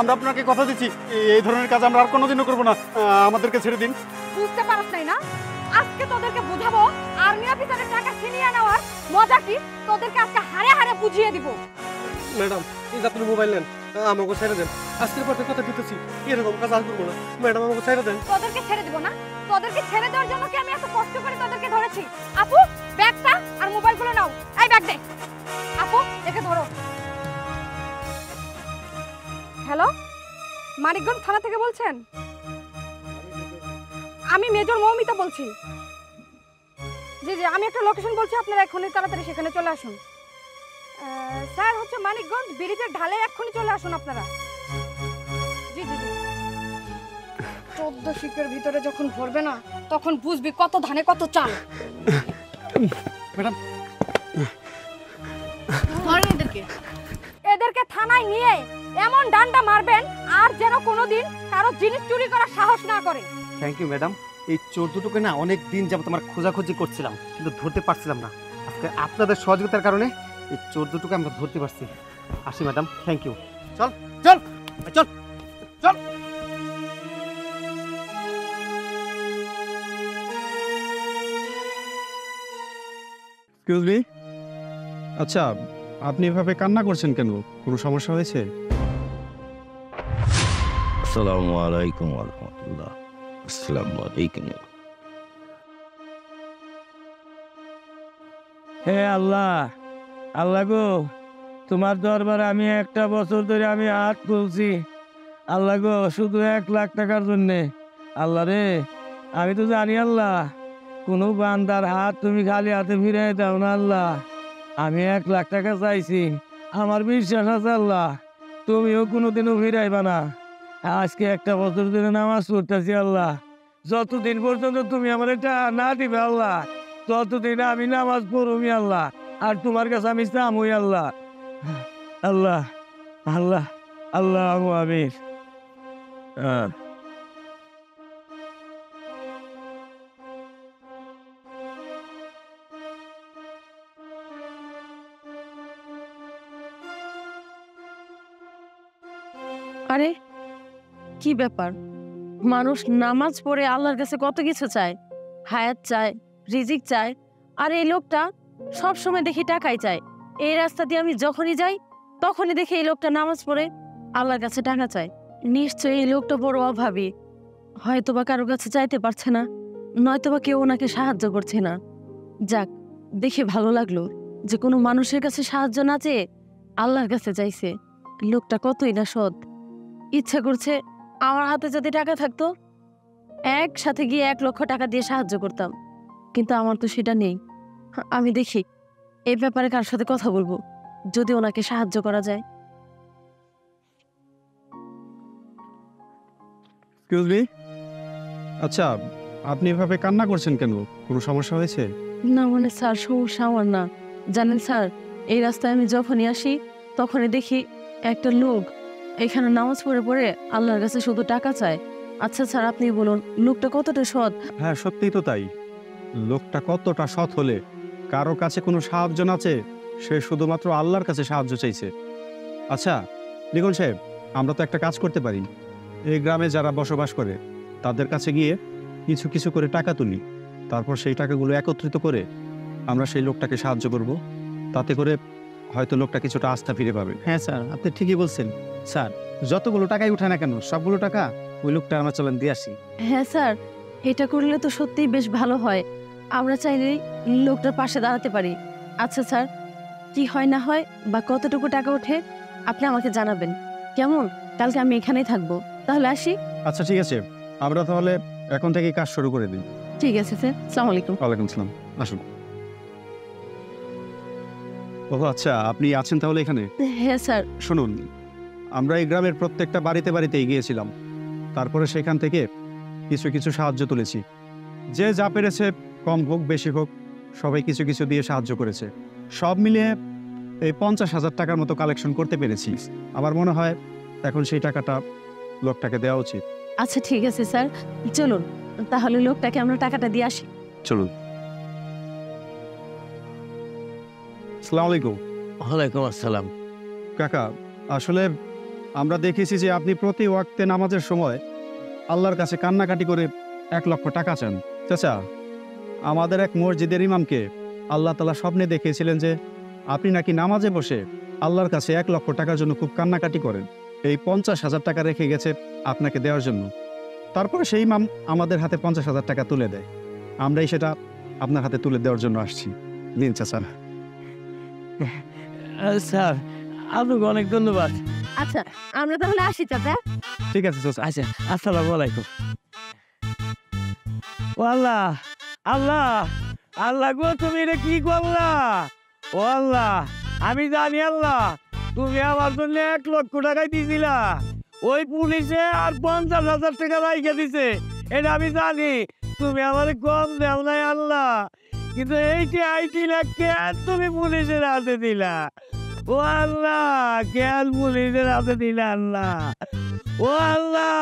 আমরা আপনাকে কথা দিচ্ছি এই ধরনের কাজ আমরা আর কোনোদিনও করবো না। আমাদেরকে ছেড়ে দিন। বুঝতে পারছ নাই না? আজকে তোদেরকে বুঝাবো আর্মি অফিসারের টাকা ছিনিয়ে নেওয়ার মজা কি। তোদেরকে আজকে হারে হারে বুঝিয়ে দিব। ম্যাডাম এই যে আপনি মোবাইল নেন, আমাকে ছেড়ে দেন। আজকের পর কথা দিতেছি এরকম কাজ আর করবো না। ম্যাডাম আমাকে ছেড়ে দেন। তোদেরকে ছেড়ে দিব না? তোদেরকে ছেড়ে দেওয়ার জন্য কি আমি এত কষ্ট করে তোদেরকে ধরেছি? আপু ব্যাগটা আর মোবাইলগুলো নাও। এই ব্যাগ দে। আপু একে ধরো। হ্যালো, মানিকগঞ্জ থানা থেকে বলছেন? আমি মেজর মৌমিতা বলছি। জি জি, আমি একটা লোকেশন বলছি, আপনারা এক্ষুনি তাড়াতাড়ি সেখানে চলে আসুন। স্যার হচ্ছে মানিকগঞ্জ ব্রিজের ঢালে এক্ষুনি চলে আসুন আপনারা। জি জি জি। 14 শিকের ভিতরে যখন ভরবে না তখন বুঝবি কত ধানে কত চাল। ম্যাডাম ধরেন এদেরকে। এদেরকে থানায় নিয়ে এমন ডান্ডা মারবেন আর যেন কোনোদিন কারো জিনিস চুরি করার সাহস না করে। Thank you madam. এই চোর দুটোকে না অনেক দিন যাবত আমার খোঁজাখুঁজি করছিলাম, কিন্তু ধরতে পারছিলাম না। আজকে আপনাদের সহযোগিতার কারণে এই চোর দুটোকে আমরা ধরতে পারছি। আসি ম্যাডাম, থ্যাংক ইউ। চল চল চল চল। এক্সকিউজ মি, আচ্ছা আপনি এভাবে কান্না করছেন কেন? কোনো সমস্যা হয়েছে? আসসালামু আলাইকুম ওয়া রাহমাতুল্লাহ। আসসালামু আলাইকুম। হে আল্লাহ, আল্লাহ গো, তোমার দরবারে আমি একটা বছর ধরে আমি হাত তুলছি আল্লাহ গো, শুধু 1 লাখ টাকার জন্যে। আল্লাহ রে, আমি তো জানি আল্লাহ, কোনো বান্দার হাত তুমি খালি হাতে ফিরাই দাও না আল্লাহ। আমি 1 লাখ টাকা চাইছি, আমার বিশ্বাস আছে আল্লাহ তুমিও কোনোদিনও ফিরাইবা না। আজকে একটা বছর ধরে নামাজ পড়তেছি আল্লাহ, যতদিন পর্যন্ত তুমি আমার এটা না দিবে আল্লাহ ততদিন আমি নামাজ পড়বি আল্লাহ, আর তোমার কাছে আমি চামুই আল্লাহ। আল্লাহ আল্লাহ আল্লাহ আমিন। আরে কি ব্যাপার, মানুষ নামাজ পড়ে আল্লাহর কাছে কত কিছু চায়, হায়াত চায়, রিজিক চায়, আর এই লোকটা সব সময় দেখি টাকাই চায়। এই রাস্তা দিয়ে আমি যখনই যাই তখনই দেখি এই লোকটা নামাজ পড়ে আল্লাহর কাছে টাকা চায়। নিশ্চয়ই এই লোকটা বড় অভাবী, হয়তোবা কারো কাছে চাইতে পারছে না, নয়তোবা কেউ ওনাকে সাহায্য করছে না। যাক, দেখে ভালো লাগলো যে কোনো মানুষের কাছে সাহায্য না চেয়ে আল্লাহর কাছে চাইছে। লোকটা কতই না সৎ। ইচ্ছা করছে আমার হাতে যদি টাকা থাকতো একসাথে গিয়ে 1 লক্ষ টাকা দিয়ে সাহায্য করতাম, কিন্তু আমার তো সেটা নেই। আমি দেখি এই ব্যাপারে কার সাথে কথা বলবো, যদি ওনাকে সাহায্য করা যায়। এক্সকিউজ মি, আচ্ছা আপনি এভাবে কান্না করছেন কেন? কোনো সমস্যা হয়েছে? না মানে স্যার, সমস্যা আমার না। জানেন স্যার, এই রাস্তায় আমি যখনই আসি তখনই দেখি একটা লোক এখানে নামাজ পড়ে পড়ে আল্লাহর কাছে শুধু টাকা চায়। আচ্ছা স্যার, আপনি বলুন লোকটা কতটা সৎ? হ্যাঁ সত্যিই তো তাই। লোকটা কতটা সৎ হলে কারো কাছে কোনো সাহায্য না চেয়ে সে শুধুমাত্র আল্লাহর কাছে সাহায্য চাইছে। আচ্ছা লিখন সাহেব, আমরা তো একটা কাজ করতে পারি। এই গ্রামে যারা বসবাস করে তাদের কাছে গিয়ে কিছু কিছু করে টাকা তুলি, তারপর সেই টাকাগুলো একত্রিত করে আমরা সেই লোকটাকে সাহায্য করব। তাতে করে হয়তো লোকটা কিছুটা আস্থা ফিরে পাবে। হ্যাঁ স্যার, আপনি ঠিকই বলছেন। স্যার যতগুলো টাকাই উঠে না কেন সবগুলো টাকা ওই লোকটা আমার চলেন দিয়ে আসি। হ্যাঁ স্যার, এটা করলে তো সত্যিই বেশ ভালো হয়। আমরা চাইলেই লোকটার পাশে দাঁড়াতে পারি। আচ্ছা স্যার, কি হয় না হয় বা কতটুকু টাকা ওঠে আপনি আমাকে জানাবেন, কেমন? কালকে আমি এখানেই থাকবো, তাহলে আসি। আচ্ছা ঠিক আছে, আমরা তাহলে এখন থেকে কাজ শুরু করে দিই। ঠিক আছে স্যার, আসসালামু আলাইকুম। ওয়ালাইকুম আসসালাম, আসুন। ও আচ্ছা, আপনি আছেন তাহলে এখানে? হ্যাঁ স্যার। শুনুন, আমরা এই গ্রামের প্রত্যেকটা বাড়িতে বাড়িতে গিয়েছিলাম, তারপরে সেখান থেকে কিছু কিছু সাহায্য তুলেছি। যে যা পেরেছে, কম হোক বেশি হোক, সবাই কিছু কিছু দিয়ে সাহায্য করেছে। সব মিলিয়ে এই 50,000 টাকার মতো কালেকশন করতে পেরেছি। আমার মনে হয় এখন সেই টাকাটা লোকটাকে দেওয়া উচিত। আচ্ছা ঠিক আছে স্যার, চলুন তাহলে লোকটাকে আমরা টাকাটা দিয়ে আসি। চলুন। আসসালামু আলাইকুম। ওয়ালাইকুম আসসালাম। কাকা আসলে আমরা দেখেছি যে আপনি প্রতি ওয়াক্তে নামাজের সময় আল্লাহর কাছে কান্নাকাটি করে 1 লক্ষ টাকা চান। চাচা, আমাদের এক মসজিদের ইমামকে আল্লাহ তাআলা স্বপ্নে দেখিয়েছিলেন যে আপনি নাকি নামাজে বসে আল্লাহর কাছে 1 লক্ষ টাকার জন্য খুব কান্নাকাটি করেন। এই 50,000 টাকা রেখে গেছে আপনাকে দেওয়ার জন্য। তারপরে সেই ইমাম আমাদের হাতে 50,000 টাকা তুলে দেয়। আমরাই সেটা আপনার হাতে তুলে দেওয়ার জন্য আসছি। দিন চাচা। স্যার আপনাকে অনেক ধন্যবাদ। আচ্ছা আমরা তাহলে আসি চাচা। ঠিক আছে চাচা। আচ্ছা, আসসালামু আলাইকুম। ও আল্লাহ, আল্লাহ, আল্লাহ গো, তুমি এটা কি করলা? ও আল্লাহ, আমি জানি আল্লাহ তুমি আমার জন্য 1 লক্ষ টাকাই দিছিলা, ওই পুলিশে আর 50,000 টাকা রাইখে দিছে, এটা আমি জানি। তুমি আমার কম দেও নাই আল্লাহ, কিন্তু এইটি 8 লাখ কেন তুমি পুলিশের হাতে দিলা? ও আল্লাহ, কেন পুলিশের হাতে দিলা আল্লাহ? ও আল্লাহ।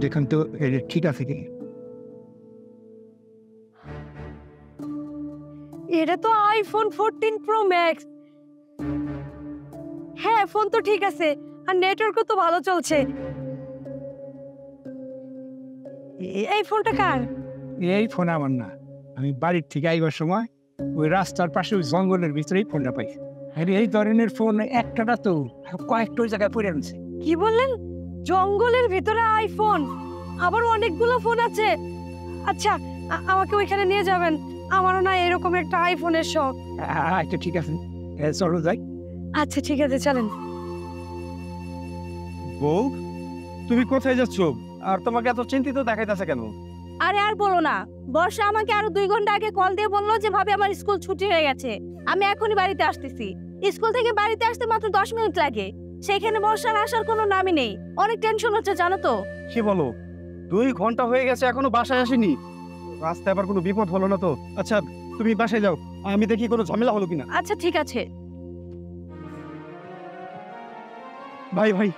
দেখুন তো ঠিক আছে কি? এটা তো আইফোন 14 প্রো ম্যাক্স। হ্যাঁ, ফোন তো ঠিক আছে আর নেটওয়ার্কও তো ভালো চলছে। এই ফোনটা কার? এই ফোন আমার না, আমি বাড়ির থেকে আইবার সময় ওই রাস্তার পাশে ওই জঙ্গলের ভিতরেই ফোনটা পাই। আরে এই ধরনের ফোন একটা না তো কয়েকটা জায়গায় পড়ে আছে। কি বললেন? জঙ্গলের ভিতরে আইফোন? আবার অনেকগুলো ফোন আছে। আচ্ছা, আমাকে ওইখানে নিয়ে যাবেন, আমারও না এরকম একটা আইফোনের শখ। আচ্ছা ঠিক আছে, চলো যাই। আচ্ছা ঠিক আছে, চলেন। বউ, তুমি কোথায় যাচ্ছ? আর তোমাকে এত চিন্তিত দেখাইতেছে কেন? আরে আর বলো না, বর্ষা আমাকে আরো 2 ঘন্টা আগে কল দিয়ে বললো যে ভাবে আমার স্কুল ছুটি হয়ে গেছে, আমি এখনই বাড়িতে আসতেছি। স্কুল থেকে বাড়িতে আসতে মাত্র 10 মিনিট লাগে, সেখানে বর্ষার আসার কোনো নামই নেই। অনেক টেনশন হচ্ছে জানো তো। কি বলো, 2 ঘন্টা হয়ে গেছে এখনো বাসায় আসেনি? রাস্তায় আবার কোনো বিপদ হলো না তো? আচ্ছা তুমি বাসায় যাও, আমি দেখি কোনো ঝামেলা হলো কিনা। আচ্ছা ঠিক আছে। ভাই ভাই,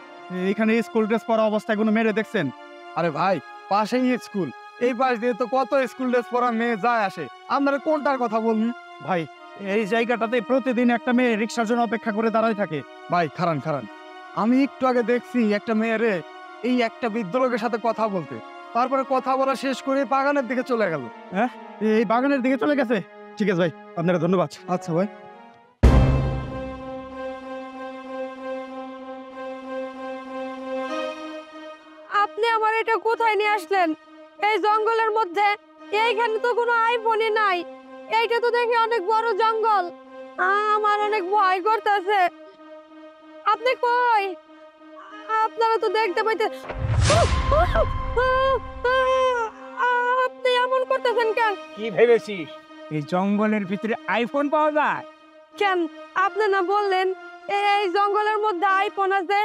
এখানে স্কুল ড্রেস পরা অবস্থায় কোনো মেয়ে দেখছেন? আরে ভাই, পাশেই স্কুল, এই পাশ দিয়ে তো কত স্কুল ড্রেস পরা মেয়ে যায় আসে, আপনারা কোনটার কথা বলুন? ভাই, এই জায়গাটাতে প্রতিদিন একটা মেয়ে রিক্সার জন্য অপেক্ষা করে দাঁড়ায় থাকে। ভাই খারান খারান, আমি একটু আগে দেখছি একটা মেয়েরে এই একটা বৃদ্ধ লোকের সাথে কথা বলতে, তারপরে কথা বলা শেষ করে বাগানের দিকে চলে গেল। হ্যাঁ, এই বাগানের দিকে চলে গেছে? ঠিক আছে ভাই, আপনারা ধন্যবাদ। আচ্ছা ভাই। আপনি আমার এটা কোথায় নিয়ে আসলেন? এই জঙ্গলের মধ্যে? এইখানে তো কোনো আইফোনই নাই। এইটা তো দেখি অনেক বড় জঙ্গল, আমার অনেক ভয় করতেছে। আপনি কই? আপনারা তো দেখতে পাইতে। আপনি এমন করতেছেন কেন? কি ভেবেছিস এই জঙ্গলের ভিতরে আইফোন পাওয়া যায়? কেন আপনি না বললেন এই জঙ্গলের মধ্যে আইফোন আছে?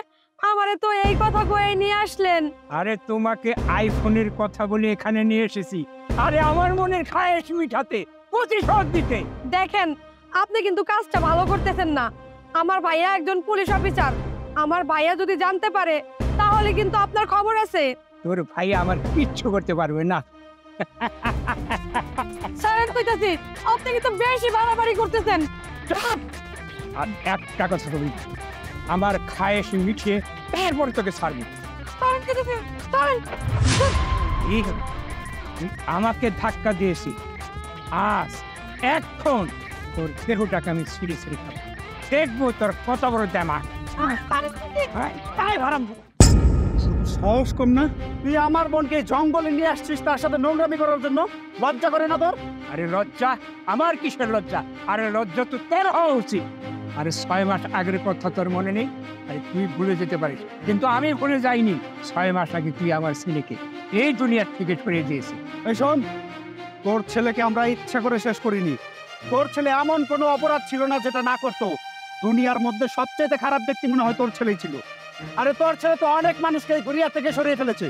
আমারে তো এই কথা কয়ে নিয়ে আসলেন। আরে তোমাকে আইফোনের কথা বলে এখানে নিয়ে এসেছি, আরে আমার মনের খায়েশ মিটাতে, প্রতিশোধ দিতে। দেখেন, আপনি কিন্তু কাজটা ভালো করতেছেন না। আমার ভাইয়া একজন পুলিশ অফিসার, আমার ভাইয়া যদি জানতে পারে তাহলে কিন্তু আপনার খবর আছে। তোর ভাই আমার কিচ্ছু করতে পারবে না। স্যার কইতাছি, আপনি কিন্তু বেশি বাড়াবাড়ি করতেছেন। আর একটা কথা বলি, আমার খায়েশ মিটিয়ে তারপর তোকে ছাড়বি। আমাকে ধাক্কা দিয়েছি, আজ এখন তোর দেহটাকে আমি ছিঁড়ে ছিঁড়ে খাবো, দেখবো তোর কত বড় দেমা। সাহস কম না? তুই আমার বোনকে জঙ্গলে নিয়ে আসছিস তার সাথে নোংরামি করার জন্য? লজ্জা করে না তোর? আরে লজ্জা আমার কিসের লজ্জা? আরে লজ্জা তো তোর হওয়া উচিত। আরে 6 মাস আগের কথা তোর মনে নেই? আরে তুই ভুলে যেতে পারিস, কিন্তু আমি ভুলে যাইনি। 6 মাস আগে তুই আমার ছেলেকে এই দুনিয়ার থেকে সরিয়ে দিয়েছিস। এই শোন, তোর ছেলেকে আমরা ইচ্ছা করে শেষ করিনি। তোর ছেলে এমন কোনো অপরাধ ছিল না যেটা না করতো। দুনিয়ার মধ্যে সবচেয়ে খারাপ ব্যক্তি মনে হয় তোর ছেলেই ছিল। আরে তোর ছেলে তো অনেক মানুষকে এই দুনিয়া থেকে সরিয়ে ফেলেছে,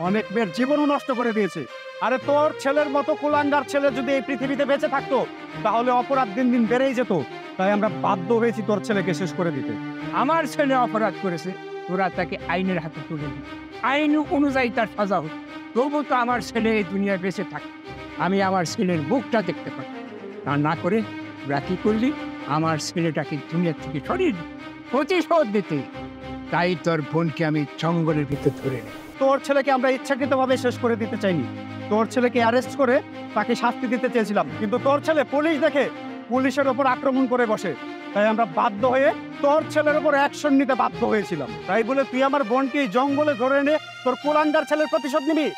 অনেক মেয়ের জীবনও নষ্ট করে দিয়েছে। আরে তোর ছেলের মতো কুলাঙ্গার ছেলে যদি এই পৃথিবীতে বেঁচে থাকতো তাহলে অপরাধ দিন দিন বেড়েই যেত। তাই আমরা বাধ্য হয়েছি তোর ছেলেকে শেষ করে দিতে। আমার ছেলে অপরাধ করেছে, তোরা তাকে আইনের হাতে তুলে দিই, আইন অনুযায়ী তার সাজা হোক। তবু তো আমার ছেলে এই দুনিয়ায় বেঁচে থাকে, আমি আমার ছেলের মুখটা দেখতে পাই। তা না করে ওরা কি করলি, আমার ছেলেটাকে দুনিয়া থেকে সরিয়ে দিই, প্রতিশোধ দিতে। তাই তোর বোনকে আমি জঙ্গলের ভিতর ধরে নিই। তোর ছেলেকে আমরা ইচ্ছাকৃতভাবে শেষ করে দিতে চাইনি। তোর ছেলেকে অ্যারেস্ট করে তাকে শাস্তি দিতে চেয়েছিলাম, কিন্তু তোর ছেলে পুলিশ দেখে পুলিশের ওপর আক্রমণ করে বসে। তাই আমরা বাধ্য হয়ে তোর ছেলের ওপর অ্যাকশন নিতে বাধ্য হয়েছিলাম। তাই বলে তুই আমার বোনকে জঙ্গলে ধরে এনে তোর কুলাঙ্গার ছেলের প্রতিশোধ নিবি?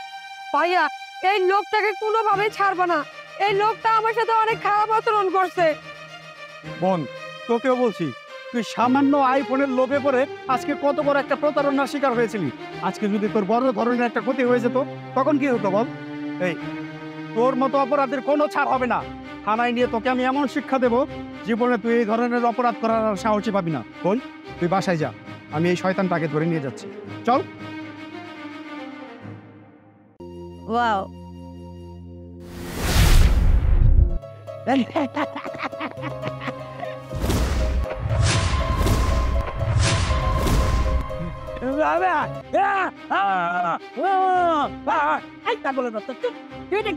ভাইয়া এই লোকটাকে কোনোভাবেই ছাড়বো না, এই লোকটা আমার সাথে অনেক খারাপ আচরণ করছে। বোন, তোকেও বলছি, তুই সামান্য আইফোনের লোভে পড়ে আজকে কত বড় একটা প্রতারণার শিকার হয়েছিলি। আজকে যদি তোর বড় ধরনের একটা ক্ষতি হয়ে যেত তখন কি হতো বল? এই তোর মতো অপরাধের কোনো ছাড় হবে না। থানায় নিয়ে তোকে আমি এমন শিক্ষা দেব, জীবনে তুই এই ধরনের অপরাধ করার আর সাহসই পাবি না। বোন, তুই বাসায় যা, আমি এই শয়তানটাকে ধরে নিয়ে যাচ্ছি। চল। ওয়াও,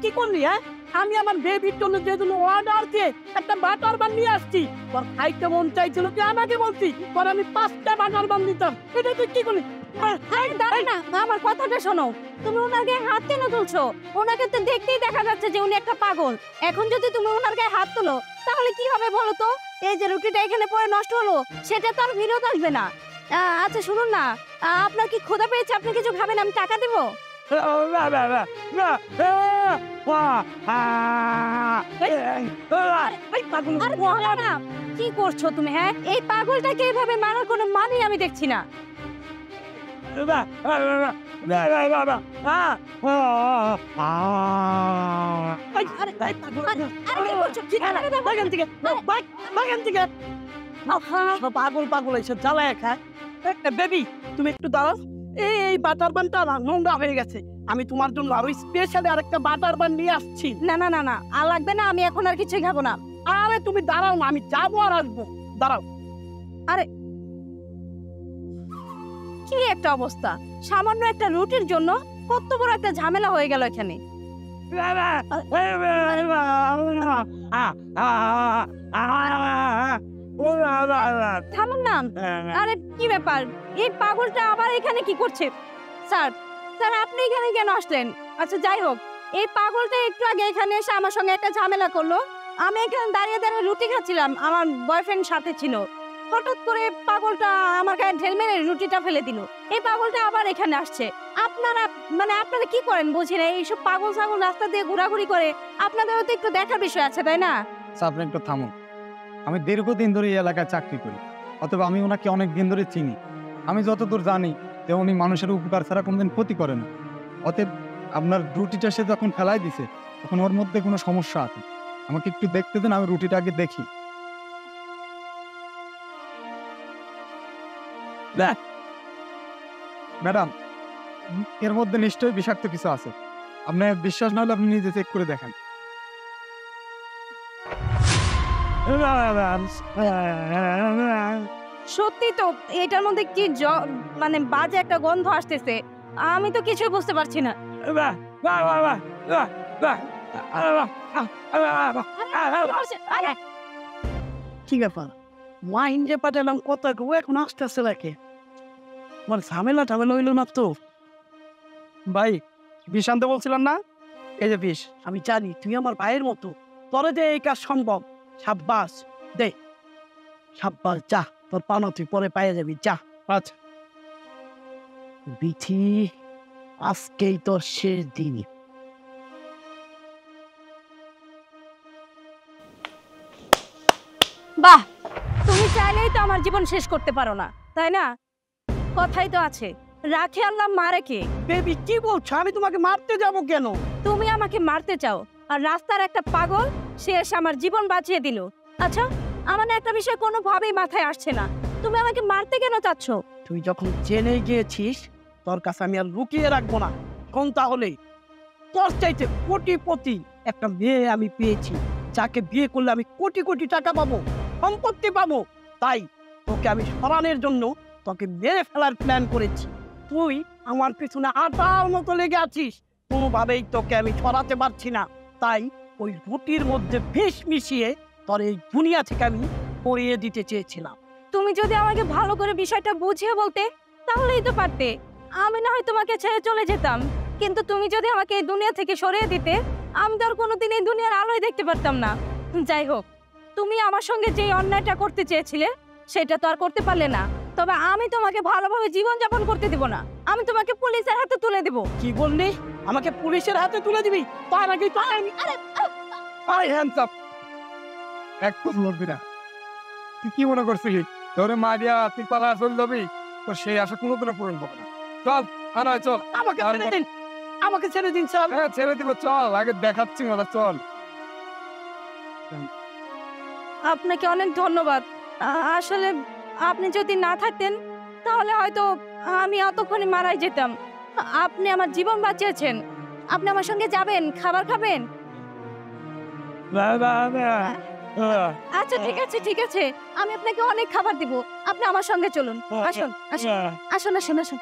কি করলি? হ্যাঁ, আমি আমার বেবির জন্য যে জন্য অর্ডার দিয়ে একটা বাটার বান নিয়ে আসছি, তোর খাইতে মন চাইছিল, তুই আমাকে বলছি তোর আমি 5টা বাটার বান দিতাম। এটা তুই কি করলি? দাঁড়া না, আমার কথাটা শোনো। তুমি ওনার গায়ে হাত কেন তুলছো? ওনাকে তো দেখতেই দেখা যাচ্ছে যে উনি একটা পাগল। এখন যদি তুমি ওনার গায়ে হাত তুলো তাহলে কি হবে বলো তো? এই যে রুটিটা এখানে পড়ে নষ্ট হলো সেটা তো আর ফেরত আসবে না। আচ্ছা শুনুন না, আপনার কি ক্ষুধা পেয়েছে? আপনি কিছু খাবেন? আমি টাকা দেবো। কি করছো তুমি? হ্যাঁ, এই পাগলটাকে এভাবে মারার কোনো মানেই আমি দেখছি না। পাগল পাগল এসে জ্বালায় খায়। বেবি তুমি একটু দাঁড়াও, এই বাটার বানটা না নোংরা হয়ে গেছে, আমি তোমার জন্য আরো স্পেশালি আরেকটা বাটার বান নিয়ে আসছি। না না না না, আর লাগবে না, আমি এখন আর কিছুই খাবো না। আরে তুমি দাঁড়াও না, আমি যাবো আর আসবো, দাঁড়াও। আরে কি একটা অবস্থা, সামান্য একটা রুটির জন্য কত বড় একটা ঝামেলা হয়ে গেল এখানে। থামুন না। আরে কি ব্যাপার, এই পাগলটা আবার এখানে কি করছে? স্যার স্যার আপনি এখানে কেন আসলেন? আচ্ছা যাই হোক, এই পাগলটা একটু আগে এখানে এসে আমার সঙ্গে একটা ঝামেলা করলো। আমি এখানে দাঁড়িয়ে দাঁড়িয়ে রুটি খাচ্ছিলাম, আমার বয়ফ্রেন্ড সাথে ছিল। হঠাৎ করে পাগলটা আমার গায়ে ঢেল মেরে রুটিটা ফেলে দিল। এই পাগলটা আবার এখানে আসছে। আপনারা আপনারা কি করেন বুঝি না, এইসব পাগল ছাগল রাস্তা দিয়ে ঘোরাঘুরি করে, আপনাদেরও তো একটু দেখার বিষয় আছে তাই না? আপনি একটু থামুন। আমি দীর্ঘদিন ধরে এই এলাকায় চাকরি করি, অথবা আমি ওনাকে অনেক দিন ধরে চিনি। আমি যতদূর জানি যে উনি মানুষের উপকার ছাড়া কোনোদিন ক্ষতি করে না। অতএব আপনার রুটিটা সে যখন ফেলাই দিছে তখন ওর মধ্যে কোনো সমস্যা আছে। আমাকে একটু দেখতে দেন, আমি রুটিটা আগে দেখি। ম্যাডাম, এর মধ্যে নিশ্চয়ই বিষাক্ত কিছু আছে। আপনার বিশ্বাস না হলে আপনি নিজে চেক করে দেখেন। সত্যি তো এটার মধ্যে কি মানে বাজে একটা গন্ধ আসতেছে, আমি তো কিছুই বুঝতে পারছি না। কি ব্যাপার, ওয়াইন যে পাঠালাম কত এখন আসতেছে নাকি? আমার ঝামেলা ঝামেলা হইল না তো? ভাই, বিষ আনতে বলছিলাম না? এই যে বিষ, আমি জানি তুই আমার ভাইয়ের মতো, তোরে যে এই কাজ সম্ভব। সাব্বাস, দে সাব্বাস, যা তোর পানো তুই পরে পাইয়ে যাবি, যা। আচ্ছা বিথি, আজকেই তোর শেষ দিন। বাহ, তুমি চাইলেই তো আমার জীবন শেষ করতে পারো না তাই না? কথাই তো আছে, রাখে আল্লাহ মারে কে। বেবি কি বলছো? আমি তোমাকে মারতে যাব কেন? তুমি আমাকে মারতে চাও, আর রাস্তার একটা পাগল সে এসে আমার জীবন বাঁচিয়ে দিল। আচ্ছা, আমার না একটা বিষয় কোনোভাবেই মাথায় আসছে না, তুমি আমাকে মারতে কেন চাচ্ছ? তুই যখন জেনে গিয়েছিস তোর কাছে আমি আর লুকিয়ে রাখবো না। কোন তাহলে তোর চাইতে কোটিপতি একটা মেয়ে আমি পেয়েছি, যাকে বিয়ে করলে আমি কোটি কোটি টাকা পাবো, সম্পত্তি পাবো। তাই তোকে আমি সরানোর জন্য তোকে মেরে ফেলার প্ল্যান করেছি। তুই আমার পিছনে আটার মতো লেগে আছিস, কোনোভাবেই তোকে আমি সরাতে পারছি না। তাই ওই রুটির মধ্যে বিষ মিশিয়ে তোর এই দুনিয়া থেকে আমি সরিয়ে দিতে চেয়েছিলাম। তুমি যদি আমাকে ভালো করে বিষয়টা বুঝিয়ে বলতে তাহলেই তো পারতে, আমি না হয় তোমাকে ছেড়ে চলে যেতাম। কিন্তু তুমি যদি আমাকে এই দুনিয়া থেকে সরিয়ে দিতে, আমি তো আর কোনোদিন এই দুনিয়ার আলোয় দেখতে পারতাম না। যাই হোক, তুমি আমার সঙ্গে যে অন্যায়টা করতে চেয়েছিলে সেটা তো আর করতে পারলে না। তবে আমি তোমাকে ভালোভাবে জীবনযাপন করতে দেব না, আমি তোমাকে পুলিশের হাতে তুলে দেব। কি বললি? আমাকে পুলিশের হাতে তুলে দিবি? তার আগে একদম লড়বি না। তুই কি মনে করছিলি তোরে মারিয়া তুই পালা চল যাবি? তো সেই আশা কোনোদিনও পূরণ হবে না। চল আনায় চল। আমাকে ছেড়ে দিন, আমাকে ছেড়ে দিন স্যার। হ্যাঁ ছেড়ে দিব, চল আগে দেখাচ্ছি মজা, চল। আপনাকে অনেক ধন্যবাদ। আসলে আপনি যদি না থাকতেন তাহলে হয়তো আমি এতক্ষণে মারাই যেতাম। আপনি আমার জীবন বাঁচিয়েছেন। আপনি আমার সঙ্গে যাবেন, খাবার খাবেন? আচ্ছা ঠিক আছে, ঠিক আছে, আমি আপনাকে অনেক খাবার দিব। আপনি আমার সঙ্গে চলুন। আসুন আসুন আসুন আসুন আসুন।